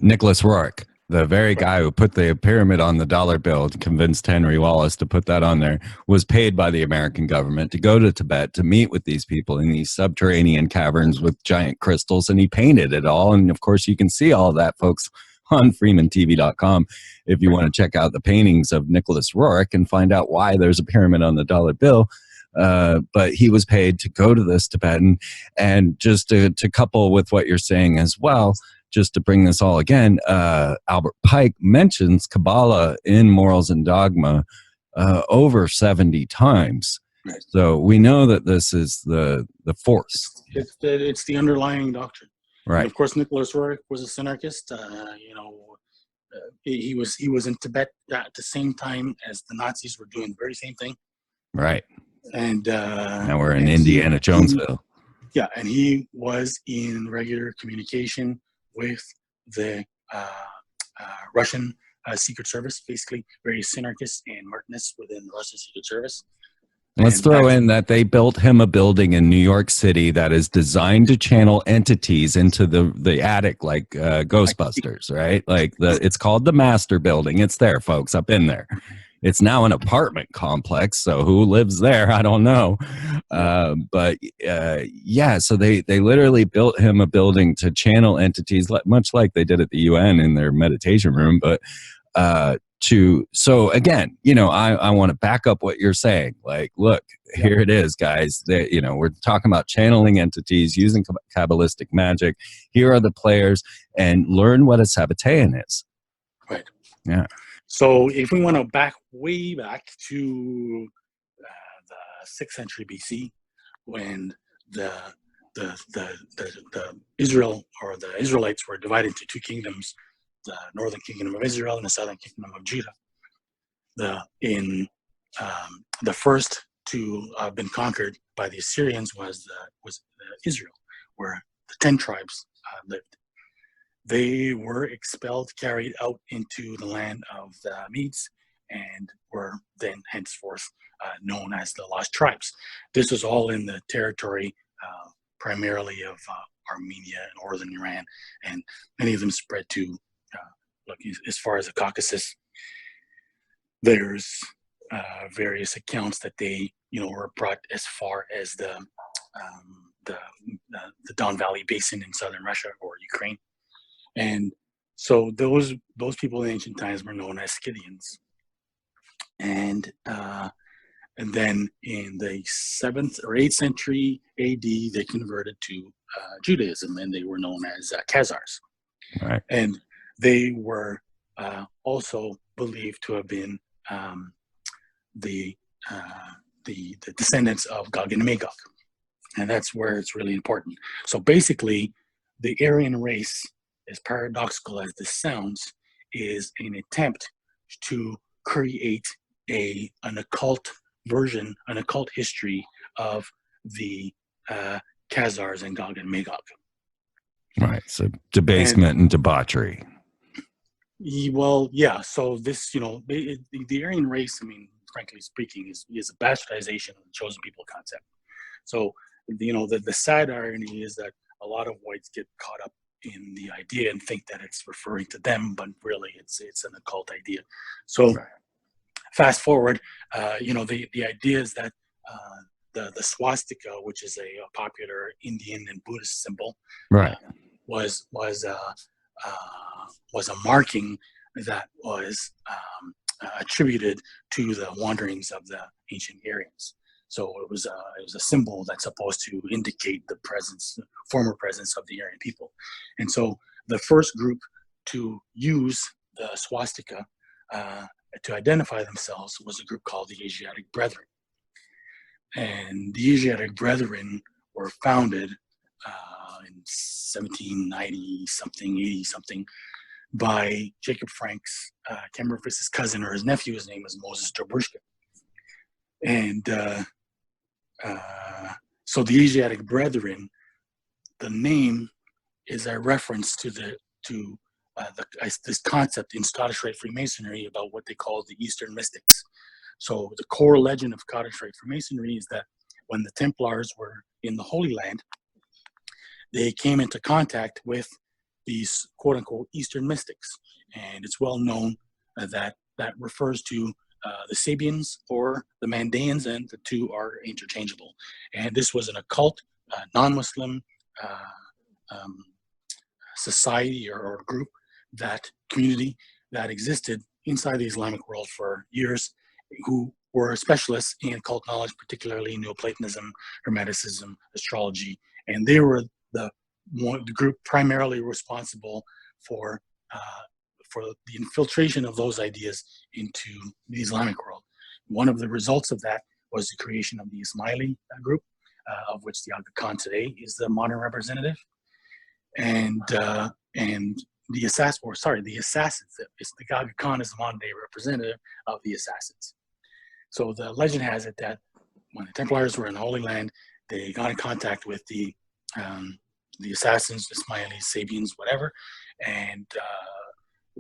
Nicholas Rourke, the very guy who put the pyramid on the dollar bill, convinced Henry Wallace to put that on there, was paid by the American government to go to Tibet to meet with these people in these subterranean caverns with giant crystals, and he painted it all. And of course, you can see all of that, folks, on freemantv.com if you want to check out the paintings of Nicholas Rourke and find out why there's a pyramid on the dollar bill. But he was paid to go to this Tibetan, and just to couple with what you're saying as well, just to bring this all again, Albert Pike mentions Kabbalah in Morals and Dogma over 70 times. Right. So we know that this is the force. It's the underlying doctrine. Right. And of course, Nicholas Rourke was a synarchist. He was in Tibet at the same time as the Nazis were doing the very same thing. Right. And now we're in Indiana Jonesville. And he was in regular communication with the Russian Secret Service, basically various synarchists and Martinists within the Russian Secret Service. Let's throw in that they built him a building in New York City that is designed to channel entities into the attic, like Ghostbusters, right? Like it's called the Master Building. It's there, folks, up in there. It's now an apartment complex, so who lives there? I don't know. So they literally built him a building to channel entities, much like they did at the UN in their meditation room, but so again, I want to back up what you're saying. Like, look, here it is, guys. We're talking about channeling entities using Kabbalistic magic. Here are the players, and learn what a Sabbatean is. Right. Yeah. So if we want to way back to the 6th century BC, when the Israel or the Israelites were divided into two kingdoms, the northern kingdom of Israel and the southern kingdom of Judah. The first to have been conquered by the Assyrians was Israel, where the 10 tribes lived. They were expelled, carried out into the land of the Medes, and were then henceforth known as the Lost Tribes. This was all in the territory primarily of Armenia and northern Iran, and many of them spread to as far as the Caucasus. There's various accounts that they were brought as far as the Don Valley Basin in southern Russia or Ukraine. And so those people in ancient times were known as Scythians. And then in the 7th or 8th century AD, they converted to Judaism, and they were known as Khazars. Right. And they were also believed to have been the descendants of Gog and Magog. And that's where it's really important. So basically, the Aryan race, as paradoxical as this sounds, is an attempt to create an occult version, an occult history of the Khazars and Gog and Magog. Right. So debasement and debauchery. Well, yeah. So this, the Aryan race, frankly speaking, is a bastardization of the chosen people concept. So, the sad irony is that a lot of whites get caught up in the idea and think that it's referring to them, but really it's an occult idea. So fast forward, the idea is that the swastika, which is a popular Indian and Buddhist symbol, right, was a marking that was attributed to the wanderings of the ancient Aryans. So it was a symbol that's supposed to indicate the former presence of the Aryan people. And so the first group to use the swastika to identify themselves was a group called the Asiatic Brethren. And the Asiatic Brethren were founded in 1790 something, 80 something, by Jacob Frank's, I can't remember if it's his cousin or his nephew. His name is Moses Dobrushka. And so the Asiatic Brethren, the name is a reference to this concept in Scottish Rite Freemasonry about what they call the Eastern Mystics. So the core legend of Scottish Rite Freemasonry is that when the Templars were in the Holy Land, they came into contact with these quote-unquote Eastern mystics. And it's well known that that refers to the Sabians or the Mandaeans, and the two are interchangeable. And this was an occult, non-Muslim society or group, that community that existed inside the Islamic world for years, who were specialists in occult knowledge, particularly Neoplatonism, Hermeticism, astrology, and they were the group primarily responsible for the infiltration of those ideas into the Islamic world. One of the results of that was the creation of the Ismaili group, of which the Aga Khan today is the modern representative, and the assassins. The Aga Khan is the modern day representative of the assassins. So the legend has it that when the Templars were in the Holy Land, they got in contact with the assassins, the Ismailis, Sabians, whatever, and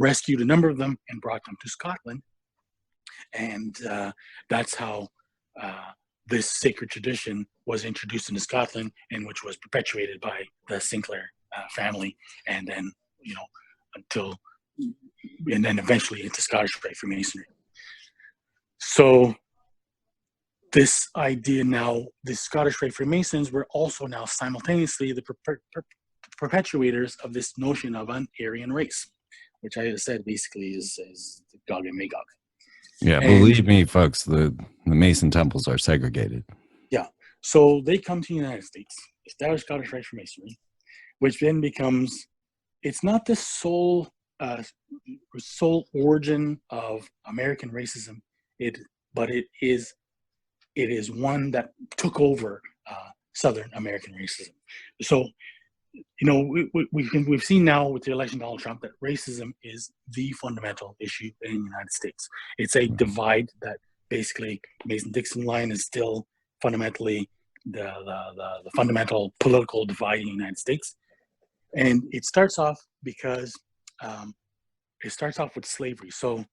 rescued a number of them and brought them to Scotland. And that's how this sacred tradition was introduced into Scotland, and which was perpetuated by the Sinclair family, and then and then eventually into Scottish Freemasonry. So this idea now, the Scottish Freemasons were also now simultaneously the perpetuators of this notion of an Aryan race, which I said basically is Gog and Magog. Yeah, believe me, folks, the Mason temples are segregated. Yeah, so they come to the United States, establish Scottish Rite Freemasonry, which then becomes, it's not the sole origin of American racism, but it is one that took over Southern American racism. So, we've seen now with the election of Donald Trump that racism is the fundamental issue in the United States. It's a divide that basically Mason-Dixon line is still fundamentally the fundamental political divide in the United States. And it starts off because it starts off with slavery. So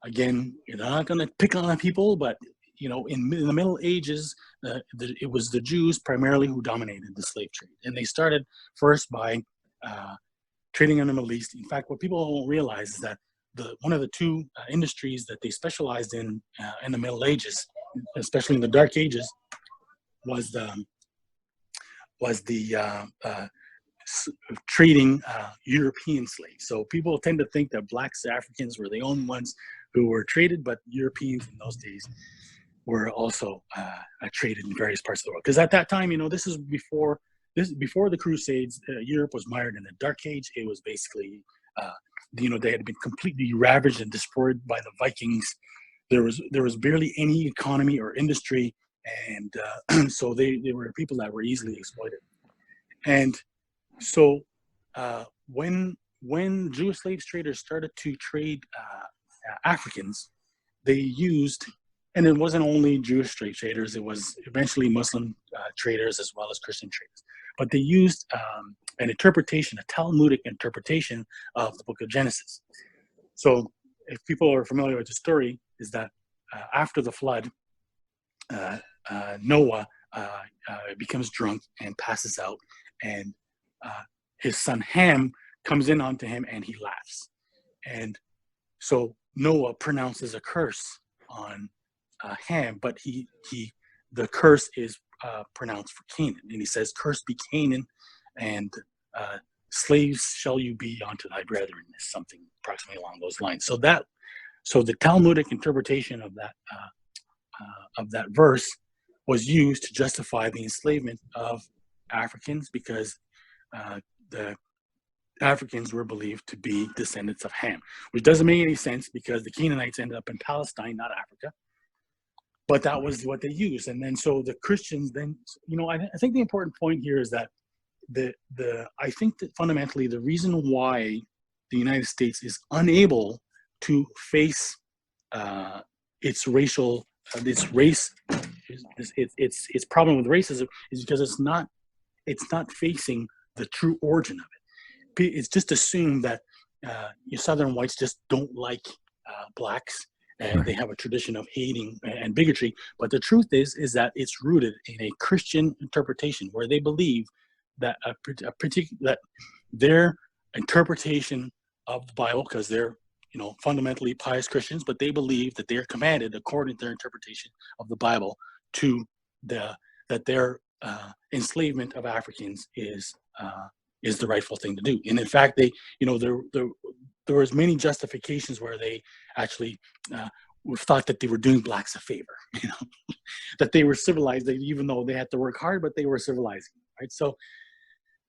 again, you're not going to pick on people, but in the Middle Ages, it was the Jews primarily who dominated the slave trade. And they started first by trading in the Middle East. In fact, what people don't realize is that one of the two industries that they specialized in the Middle Ages, especially in the Dark Ages, was trading European slaves. So people tend to think that Black Africans were the only ones who were traded, but Europeans in those days were also traded in various parts of the world. Because at that time, this is before the Crusades. Europe was mired in the Dark Age. It was basically, they had been completely ravaged and destroyed by the Vikings. There was barely any economy or industry, and so they were people that were easily exploited. And so when Jewish slave traders started to trade Africans, they used, and it wasn't only Jewish slave traders, it was eventually Muslim traders as well as Christian traders, but they used an interpretation, a Talmudic interpretation of the book of Genesis. So if people are familiar with the story, is that after the flood, Noah becomes drunk and passes out, and his son Ham comes in onto him and he laughs. And so Noah pronounces a curse on Ham, but the curse is pronounced for Canaan. And he says, "Cursed be Canaan, and slaves shall you be unto thy brethren," is something approximately along those lines. So the Talmudic interpretation of that verse was used to justify the enslavement of Africans, because the Africans were believed to be descendants of Ham, which doesn't make any sense because the Canaanites ended up in Palestine, not Africa. But that was what they used. And then so the Christians then, I think the important point here is that I think that fundamentally the reason why the United States is unable to face its race, its problem with racism is because it's not facing the true origin of it. It's just assumed that Southern whites just don't like blacks, and they have a tradition of hating and bigotry. But the truth is that it's rooted in a Christian interpretation, where they believe that that their interpretation of the Bible, because they're fundamentally pious Christians, but they believe that they're commanded, according to their interpretation of the Bible, to that their enslavement of Africans is the rightful thing to do. And in fact, they, there was many justifications where they actually thought that they were doing blacks a favor, that they were civilized, even though they had to work hard, but they were civilizing, right?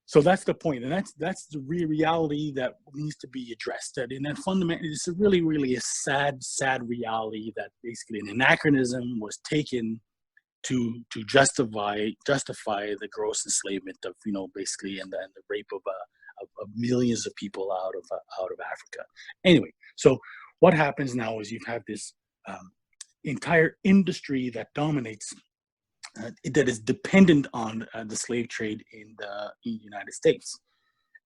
So that's the point, and that's the reality that needs to be addressed. And that fundamentally, it's really a sad reality that basically an anachronism was taken to justify the gross enslavement of basically and the rape of millions of people out of Africa. Anyway, so what happens now is you have this entire industry that dominates. That is dependent on the slave trade in the United States,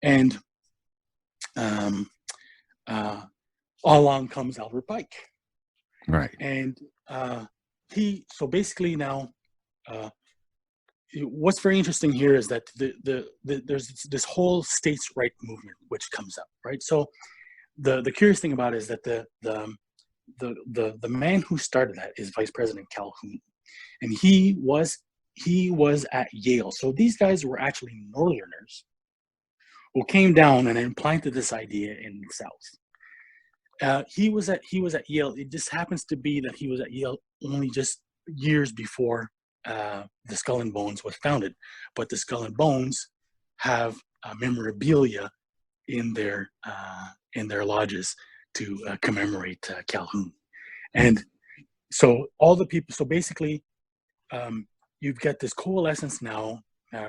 and along comes Albert Pike, right? And so basically now, what's very interesting here is that there's this whole states' right movement which comes up, right? So the curious thing about it is that the man who started that is Vice President Calhoun. And he was at Yale. So these guys were actually Northerners who came down and implanted this idea in the South. He was at Yale. It just happens to be that he was at Yale only just years before the Skull and Bones was founded. But the Skull and Bones have memorabilia in their lodges to commemorate Calhoun. And so all the people. So basically, you've got this coalescence now,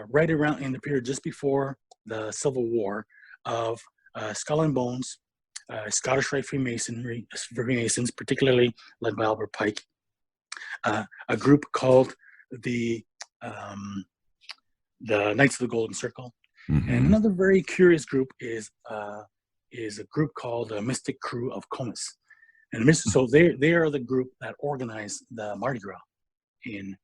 right around in the period just before the Civil War, of Skull and Bones, Scottish Rite Freemasons, particularly led by Albert Pike, a group called the Knights of the Golden Circle, and another very curious group is a group called the Mystic Crew of Comus, and so they are the group that organized the Mardi Gras in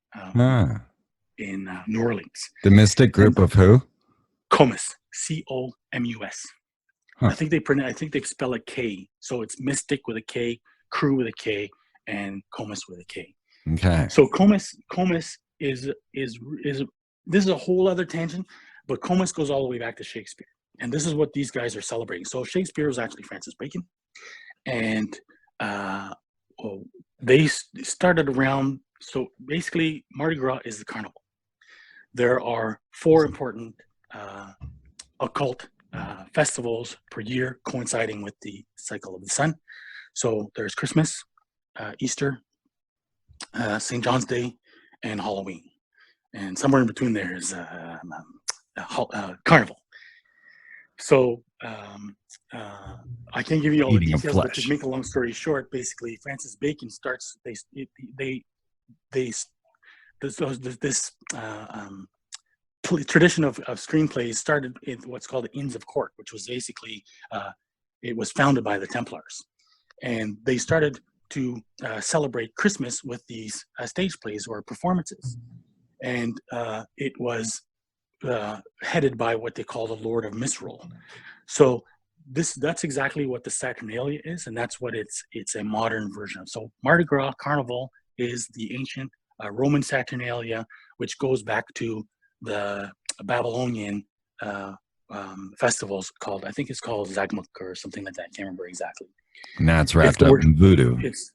New Orleans. The Mystic Group of who? Comus, C-O-M-U-S. Huh. I think they spell it K, so it's Mystic with a K, Crew with a K, and Comus with a K. Okay. So Comus is this is a whole other tangent, but Comus goes all the way back to Shakespeare, and this is what these guys are celebrating. So Shakespeare was actually Francis Bacon, and they started around. So basically, Mardi Gras is the carnival. There are 4 important occult festivals per year, coinciding with the cycle of the sun. So there's Christmas, Easter, St. John's Day, and Halloween. And somewhere in between there is Carnival. So I can't give you all the details, but to make a long story short, basically Francis Bacon starts. This tradition of screenplays started in what's called the Inns of Court, which was basically it was founded by the Templars, and they started to celebrate Christmas with these stage plays or performances, and it was headed by what they call the Lord of Misrule. So that's exactly what the Saturnalia is, and that's what it's a modern version of. So Mardi Gras Carnival is the ancient Roman Saturnalia, which goes back to the Babylonian festivals called, I think it's called Zagmuk or something like that. I can't remember exactly. Now it's wrapped up in voodoo. It's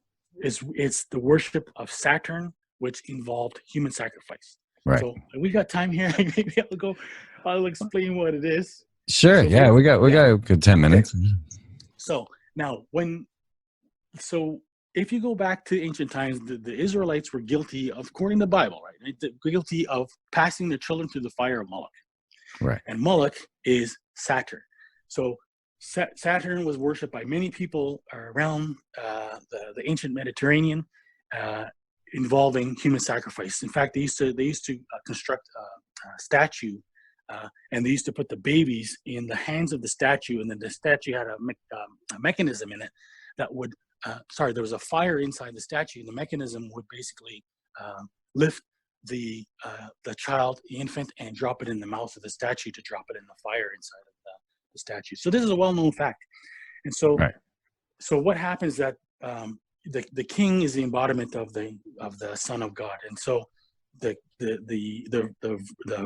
the worship of Saturn, which involved human sacrifice. Right. So we got time here. Maybe I'll explain what it is. Sure. So yeah, we got a good 10 minutes. Okay. So now if you go back to ancient times, the Israelites were guilty of, according to the Bible, right? Guilty of passing their children through the fire of Moloch. Right. And Moloch is Saturn. So Saturn was worshipped by many people around the ancient Mediterranean, involving human sacrifice. In fact, they used to construct a statue, and they used to put the babies in the hands of the statue, and then the statue had a mechanism in it that would there was a fire inside the statue, and the mechanism would basically lift the child, the infant, and drop it in the mouth of the statue to drop it in the fire inside of the statue. So this is a well-known fact. And so, Right. so what happens that the king is the embodiment of the Son of God, and so the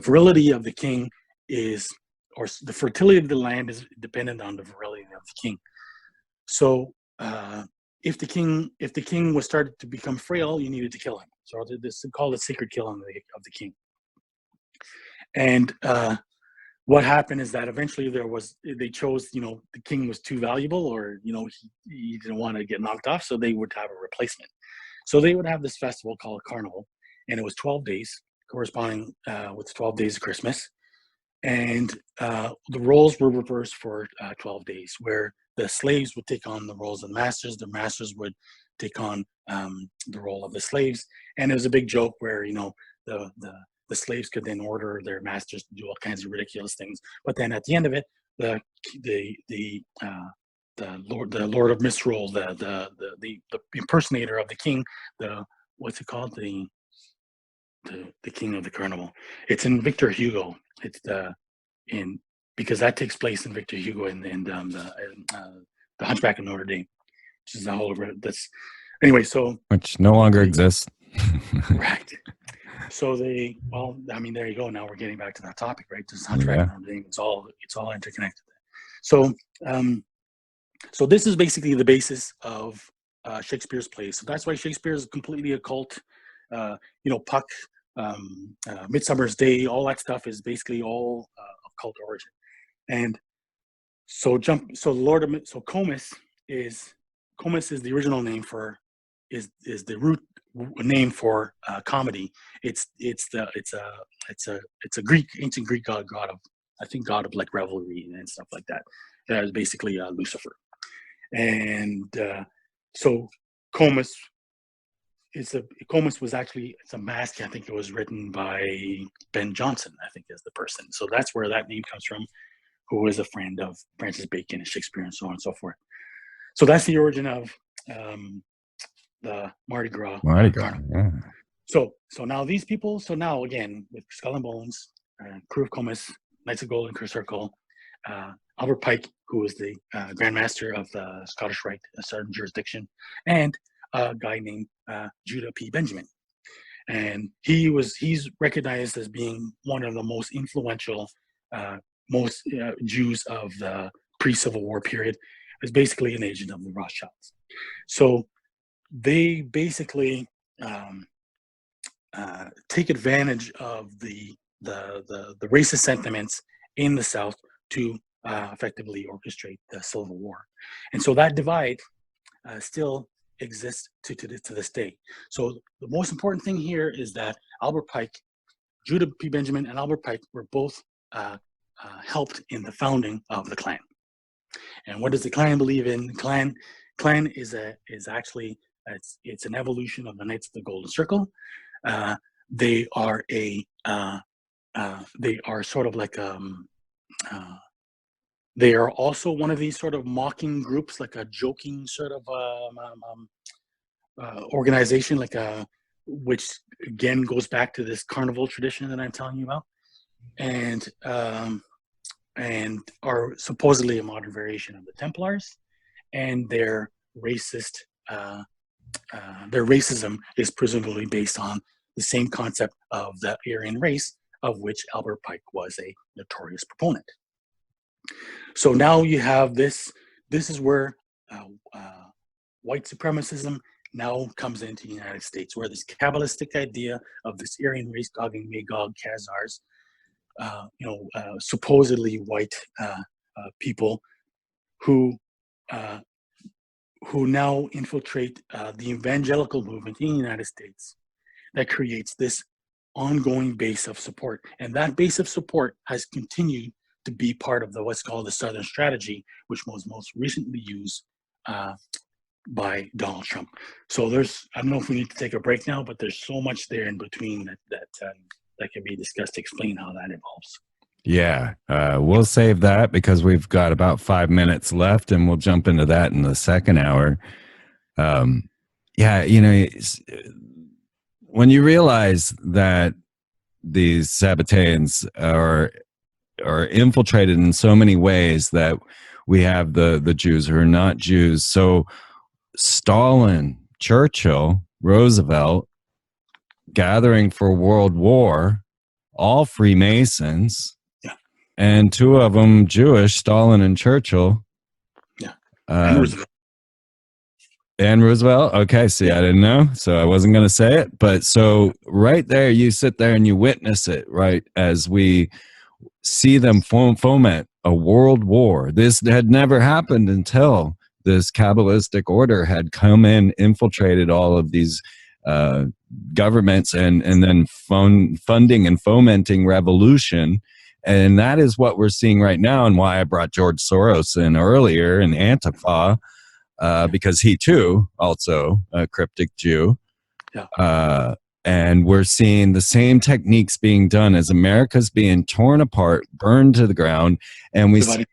virility of the king is, or the fertility of the land is dependent on the virility of the king. So if the king was started to become frail, you needed to kill him. So this is called a sacred killing of the king. And what happened is that eventually they chose, the king was too valuable, or he didn't want to get knocked off, so they would have a replacement. So they would have this festival called Carnival, and it was 12 days, corresponding with 12 days of Christmas. And the roles were reversed for 12 days, where the slaves would take on the roles of the masters would take on the role of the slaves. And it was a big joke where, the slaves could then order their masters to do all kinds of ridiculous things. But then at the end of it, the Lord of Misrule, the impersonator of the king, what's it called? The king of the carnival. It's in Victor Hugo. It's because that takes place in Victor Hugo and the Hunchback of Notre Dame, which is the whole of it. Anyway. So which no longer exists. Right. So there you go. Now we're getting back to that topic, right? This Hunchback of Notre Dame. It's all interconnected. So so this is basically the basis of Shakespeare's plays. So that's why Shakespeare is completely occult. Puck, Midsummer's Day, all that stuff is basically all of cult origin. And Comus is the original name for is the root name for comedy. It's a ancient Greek god of, I think, god of like revelry and stuff like that. That is basically Lucifer. And so Comus was actually, it's a mask. I think it was written by Ben Jonson, I think, is the person. So that's where that name comes from, who is a friend of Francis Bacon and Shakespeare and so on and so forth. So that's the origin of the Mardi Gras. Yeah. So now these people, again, with Skull and Bones, Crew of Comus, Knights of Golden Circle, Albert Pike, who was the Grand Master of the Scottish Rite, Southern Jurisdiction, and a guy named Judah P. Benjamin. And he's recognized as being one of the most influential, most Jews of the pre-Civil War period. Is basically an agent of the Rothschilds. So they basically take advantage of the racist sentiments in the South to effectively orchestrate the Civil War. And so that divide still exists to this day. So the most important thing here is that Albert Pike, Judah P. Benjamin, and Albert Pike were both helped in the founding of the Klan. And what does the Klan believe in? Klan is actually it's an evolution of the Knights of the Golden Circle. They are sort of like they are also one of these sort of mocking groups, like a joking sort of organization, which again goes back to this carnival tradition that I'm telling you about, and are supposedly a modern variation of the Templars, and their racism is presumably based on the same concept of the Aryan race, of which Albert Pike was a notorious proponent. So now you have this. This is where white supremacism now comes into the United States, where this Kabbalistic idea of this Aryan race, Gog and Magog, Khazars, supposedly white people who now infiltrate the evangelical movement in the United States, that creates this ongoing base of support. And that base of support has continued to be part of what's called the Southern Strategy, which was most recently used by Donald Trump. So I don't know if we need to take a break now, but there's so much there in between that can be discussed to explain how that evolves. Yeah, we'll save that because we've got about 5 minutes left, and we'll jump into that in the second hour. Yeah, when you realize that these Sabbataians are infiltrated in so many ways, that we have the Jews who are not Jews. So Stalin, Churchill, Roosevelt, gathering for World War, all Freemasons, and two of them Jewish, Stalin and Churchill. Yeah, and Roosevelt. And Roosevelt. Okay, see, I didn't know, so I wasn't going to say it. But so right there, you sit there and you witness it, right, as we see them foment a world war. This had never happened until this Kabbalistic order had come in, infiltrated all of these governments, and then funding and fomenting revolution. And that is what we're seeing right now, and why I brought George Soros in earlier in Antifa, because he too, also a cryptic Jew. Yeah. And we're seeing the same techniques being done as America's being torn apart, burned to the ground. And we see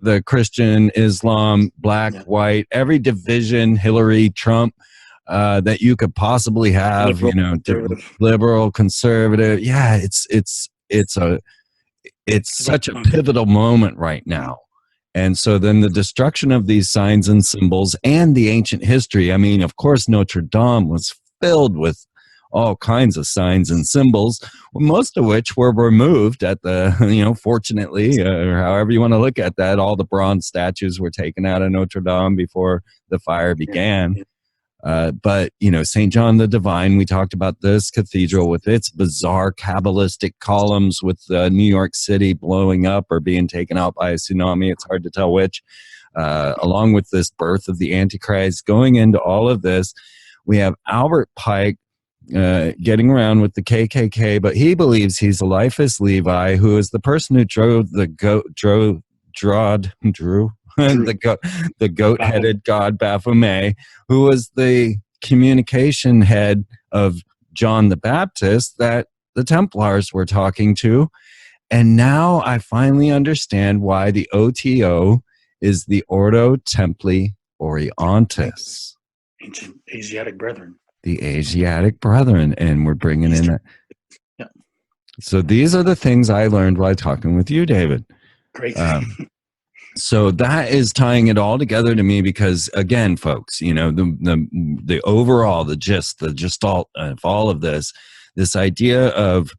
the Christian, Islam, black, white, every division, Hillary, Trump, that you could possibly have, liberal, conservative. Yeah, it's such a pivotal moment right now. And so then the destruction of these signs and symbols and the ancient history. I mean, of course, Notre Dame was filled with all kinds of signs and symbols, most of which were removed at the, fortunately, or however you want to look at that. All the bronze statues were taken out of Notre Dame before the fire began. But, St. John the Divine, we talked about this cathedral with its bizarre Kabbalistic columns with New York City blowing up or being taken out by a tsunami. It's hard to tell which. Along with this birth of the Antichrist, going into all of this, we have Albert Pike getting around with the KKK, but he believes he's Eliphas Levi, who is the person who drove the the goat-headed god Baphomet, who was the communication head of John the Baptist that the Templars were talking to. And now I finally understand why the OTO is the Ordo Templi Orientis. Ancient Asiatic Brethren. The Asiatic Brethren. And we're bringing in that. Yeah. So these are the things I learned while talking with you, David. Great. So that is tying it all together to me, because again, folks, the overall, the gestalt of all of this idea of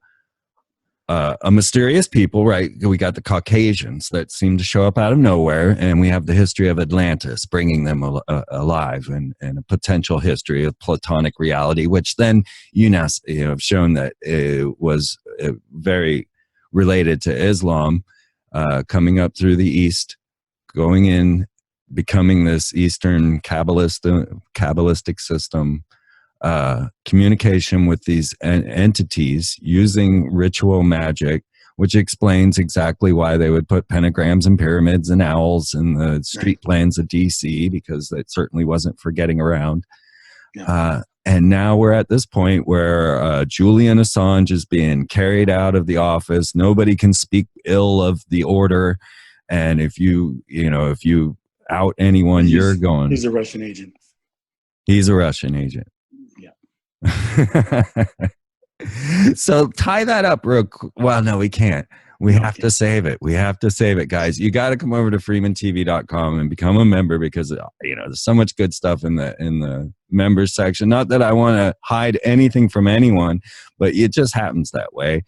a mysterious people, right? We got the Caucasians that seem to show up out of nowhere, and we have the history of Atlantis, bringing them alive, and a potential history of Platonic reality, which then UNESCO have shown that it was very related to Islam, coming up through the East, going in, becoming this Eastern Kabbalistic system, communication with these entities using ritual magic, which explains exactly why they would put pentagrams and pyramids and owls in the street plans of DC, because it certainly wasn't for getting around. Yeah. And now we're at this point where Julian Assange is being carried out of the office. Nobody can speak ill of the order. And if you out anyone, you're going. He's a Russian agent. He's a Russian agent. Yeah. So tie that up real quick. Well, no, we can't. We have to save it. We have to save it, guys. You got to come over to freemantv.com and become a member, because there's so much good stuff in the members section. Not that I want to hide anything from anyone, but it just happens that way.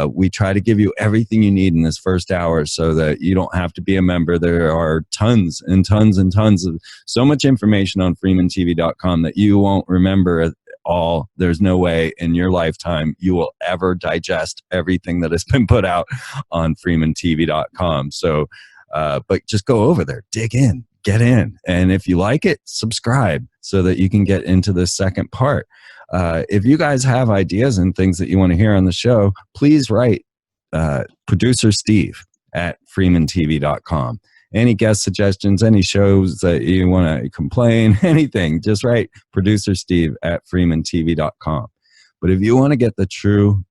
We try to give you everything you need in this first hour so that you don't have to be a member. There are tons and tons and tons of so much information on freemantv.com that you won't remember all. There's no way in your lifetime you will ever digest everything that has been put out on freemantv.com. So, but just go over there, dig in, get in. And if you like it, subscribe so that you can get into the second part. If you guys have ideas and things that you want to hear on the show, please write producer Steve at freemantv.com. Any guest suggestions, any shows that you want to complain, anything, just write producer Steve at freemantv.com. But if you want to get the true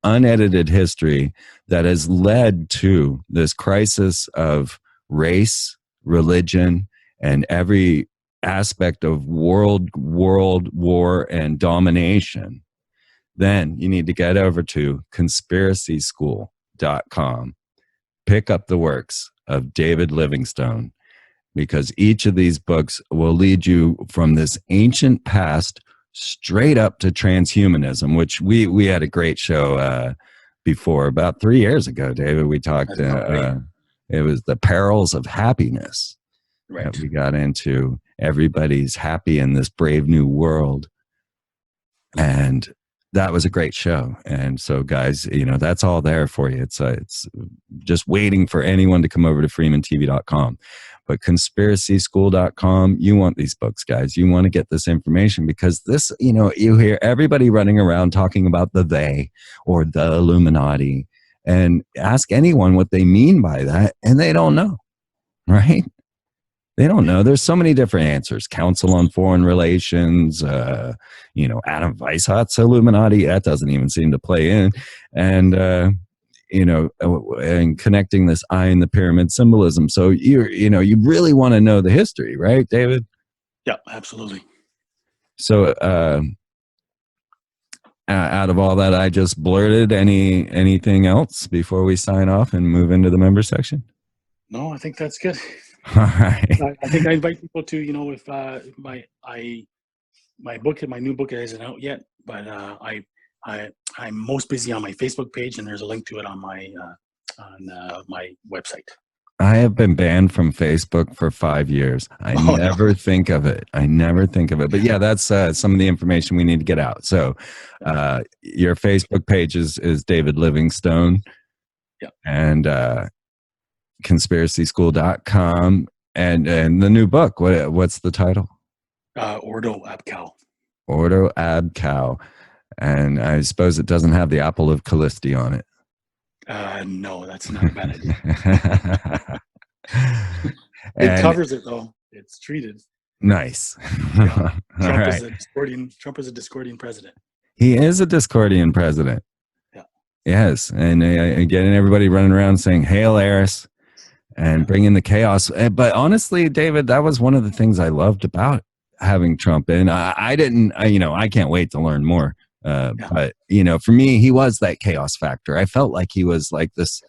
unedited history that has led to this crisis of race, religion, and every aspect of world war and domination, then you need to get over to conspiracyschool.com. Pick up the works of David Livingstone, because each of these books will lead you from this ancient past straight up to transhumanism, which we had a great show before, about 3 years ago, David. We talked, it was the perils of happiness. Right. That we got into. Everybody's happy in this brave new world. And that was a great show. And so, guys, that's all there for you. It's just waiting for anyone to come over to freemantv.com. But conspiracyschool.com, you want these books, guys. You want to get this information, because this, you hear everybody running around talking about the they or the Illuminati, and ask anyone what they mean by that, and they don't know, right? They don't know. There's so many different answers. Council on Foreign Relations, Adam Weishart's Illuminati, that doesn't even seem to play in. And, and connecting this eye in the pyramid symbolism. So, you really want to know the history, right, David? Yeah, absolutely. So, out of all that I just blurted, anything else before we sign off and move into the member section? No, I think that's good. All right. I think I invite people to, if my new book isn't out yet, but I'm most busy on my Facebook page, and there's a link to it on my website. I have been banned from Facebook for 5 years. I never think of it. But yeah, that's some of the information we need to get out. So your Facebook page is David Livingstone. Yeah. And conspiracyschool.com, and the new book, what's the title? Ordo Ab Chao. Ordo Ab Chao. And I suppose it doesn't have the apple of Callisti on it. No, that's not a bad idea. It covers it, though. It's treated. Nice. Yeah. Trump is a Discordian president. He is a Discordian president. Yeah. Yes, and getting everybody running around saying "Hail Eris" and bringing the chaos. But honestly, David, that was one of the things I loved about having Trump in. I can't wait to learn more. But for me, he was that chaos factor. I felt like he was like this,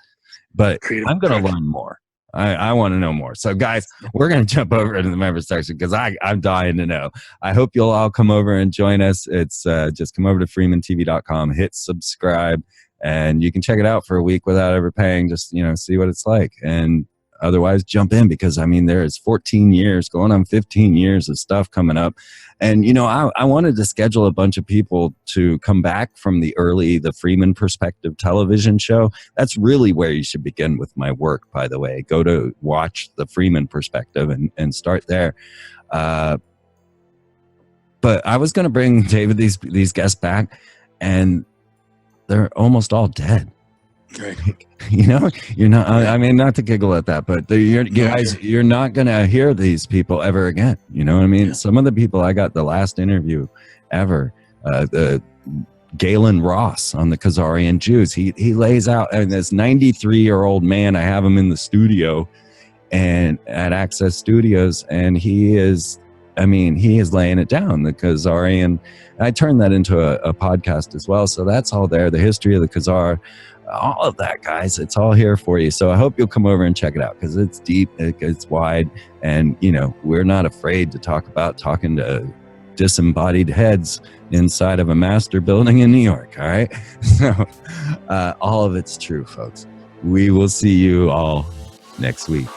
but I'm going to learn more. I want to know more. So guys, we're going to jump over into the member section, because I'm dying to know. I hope you'll all come over and join us. It's just come over to freemantv.com, hit subscribe, and you can check it out for a week without ever paying. Just, see what it's like. And otherwise, jump in, because there is 14 years going on, 15 years of stuff coming up. And I wanted to schedule a bunch of people to come back from the Freeman Perspective television show. That's really where you should begin with my work, by the way. Go to watch the Freeman Perspective and start there. But I was going to bring David these guests back, and they're almost all dead. Right. You're not, I mean, not to giggle at that, but you're not going to hear these people ever again. You know what I mean? Yeah. Some of the people I got the last interview ever, the Galen Ross on the Khazarian Jews, he lays out, and this 93-year-old man, I have him in the studio and at Access Studios, and he is laying it down. The Khazarian, I turned that into a podcast as well. So that's all there. The history of the Khazar, all of that, guys, it's all here for you. So I hope you'll come over and check it out, because it's deep, it's wide, and we're not afraid to talking to disembodied heads inside of a master building in New York. All right. So all of it's true, folks. We will see you all next week.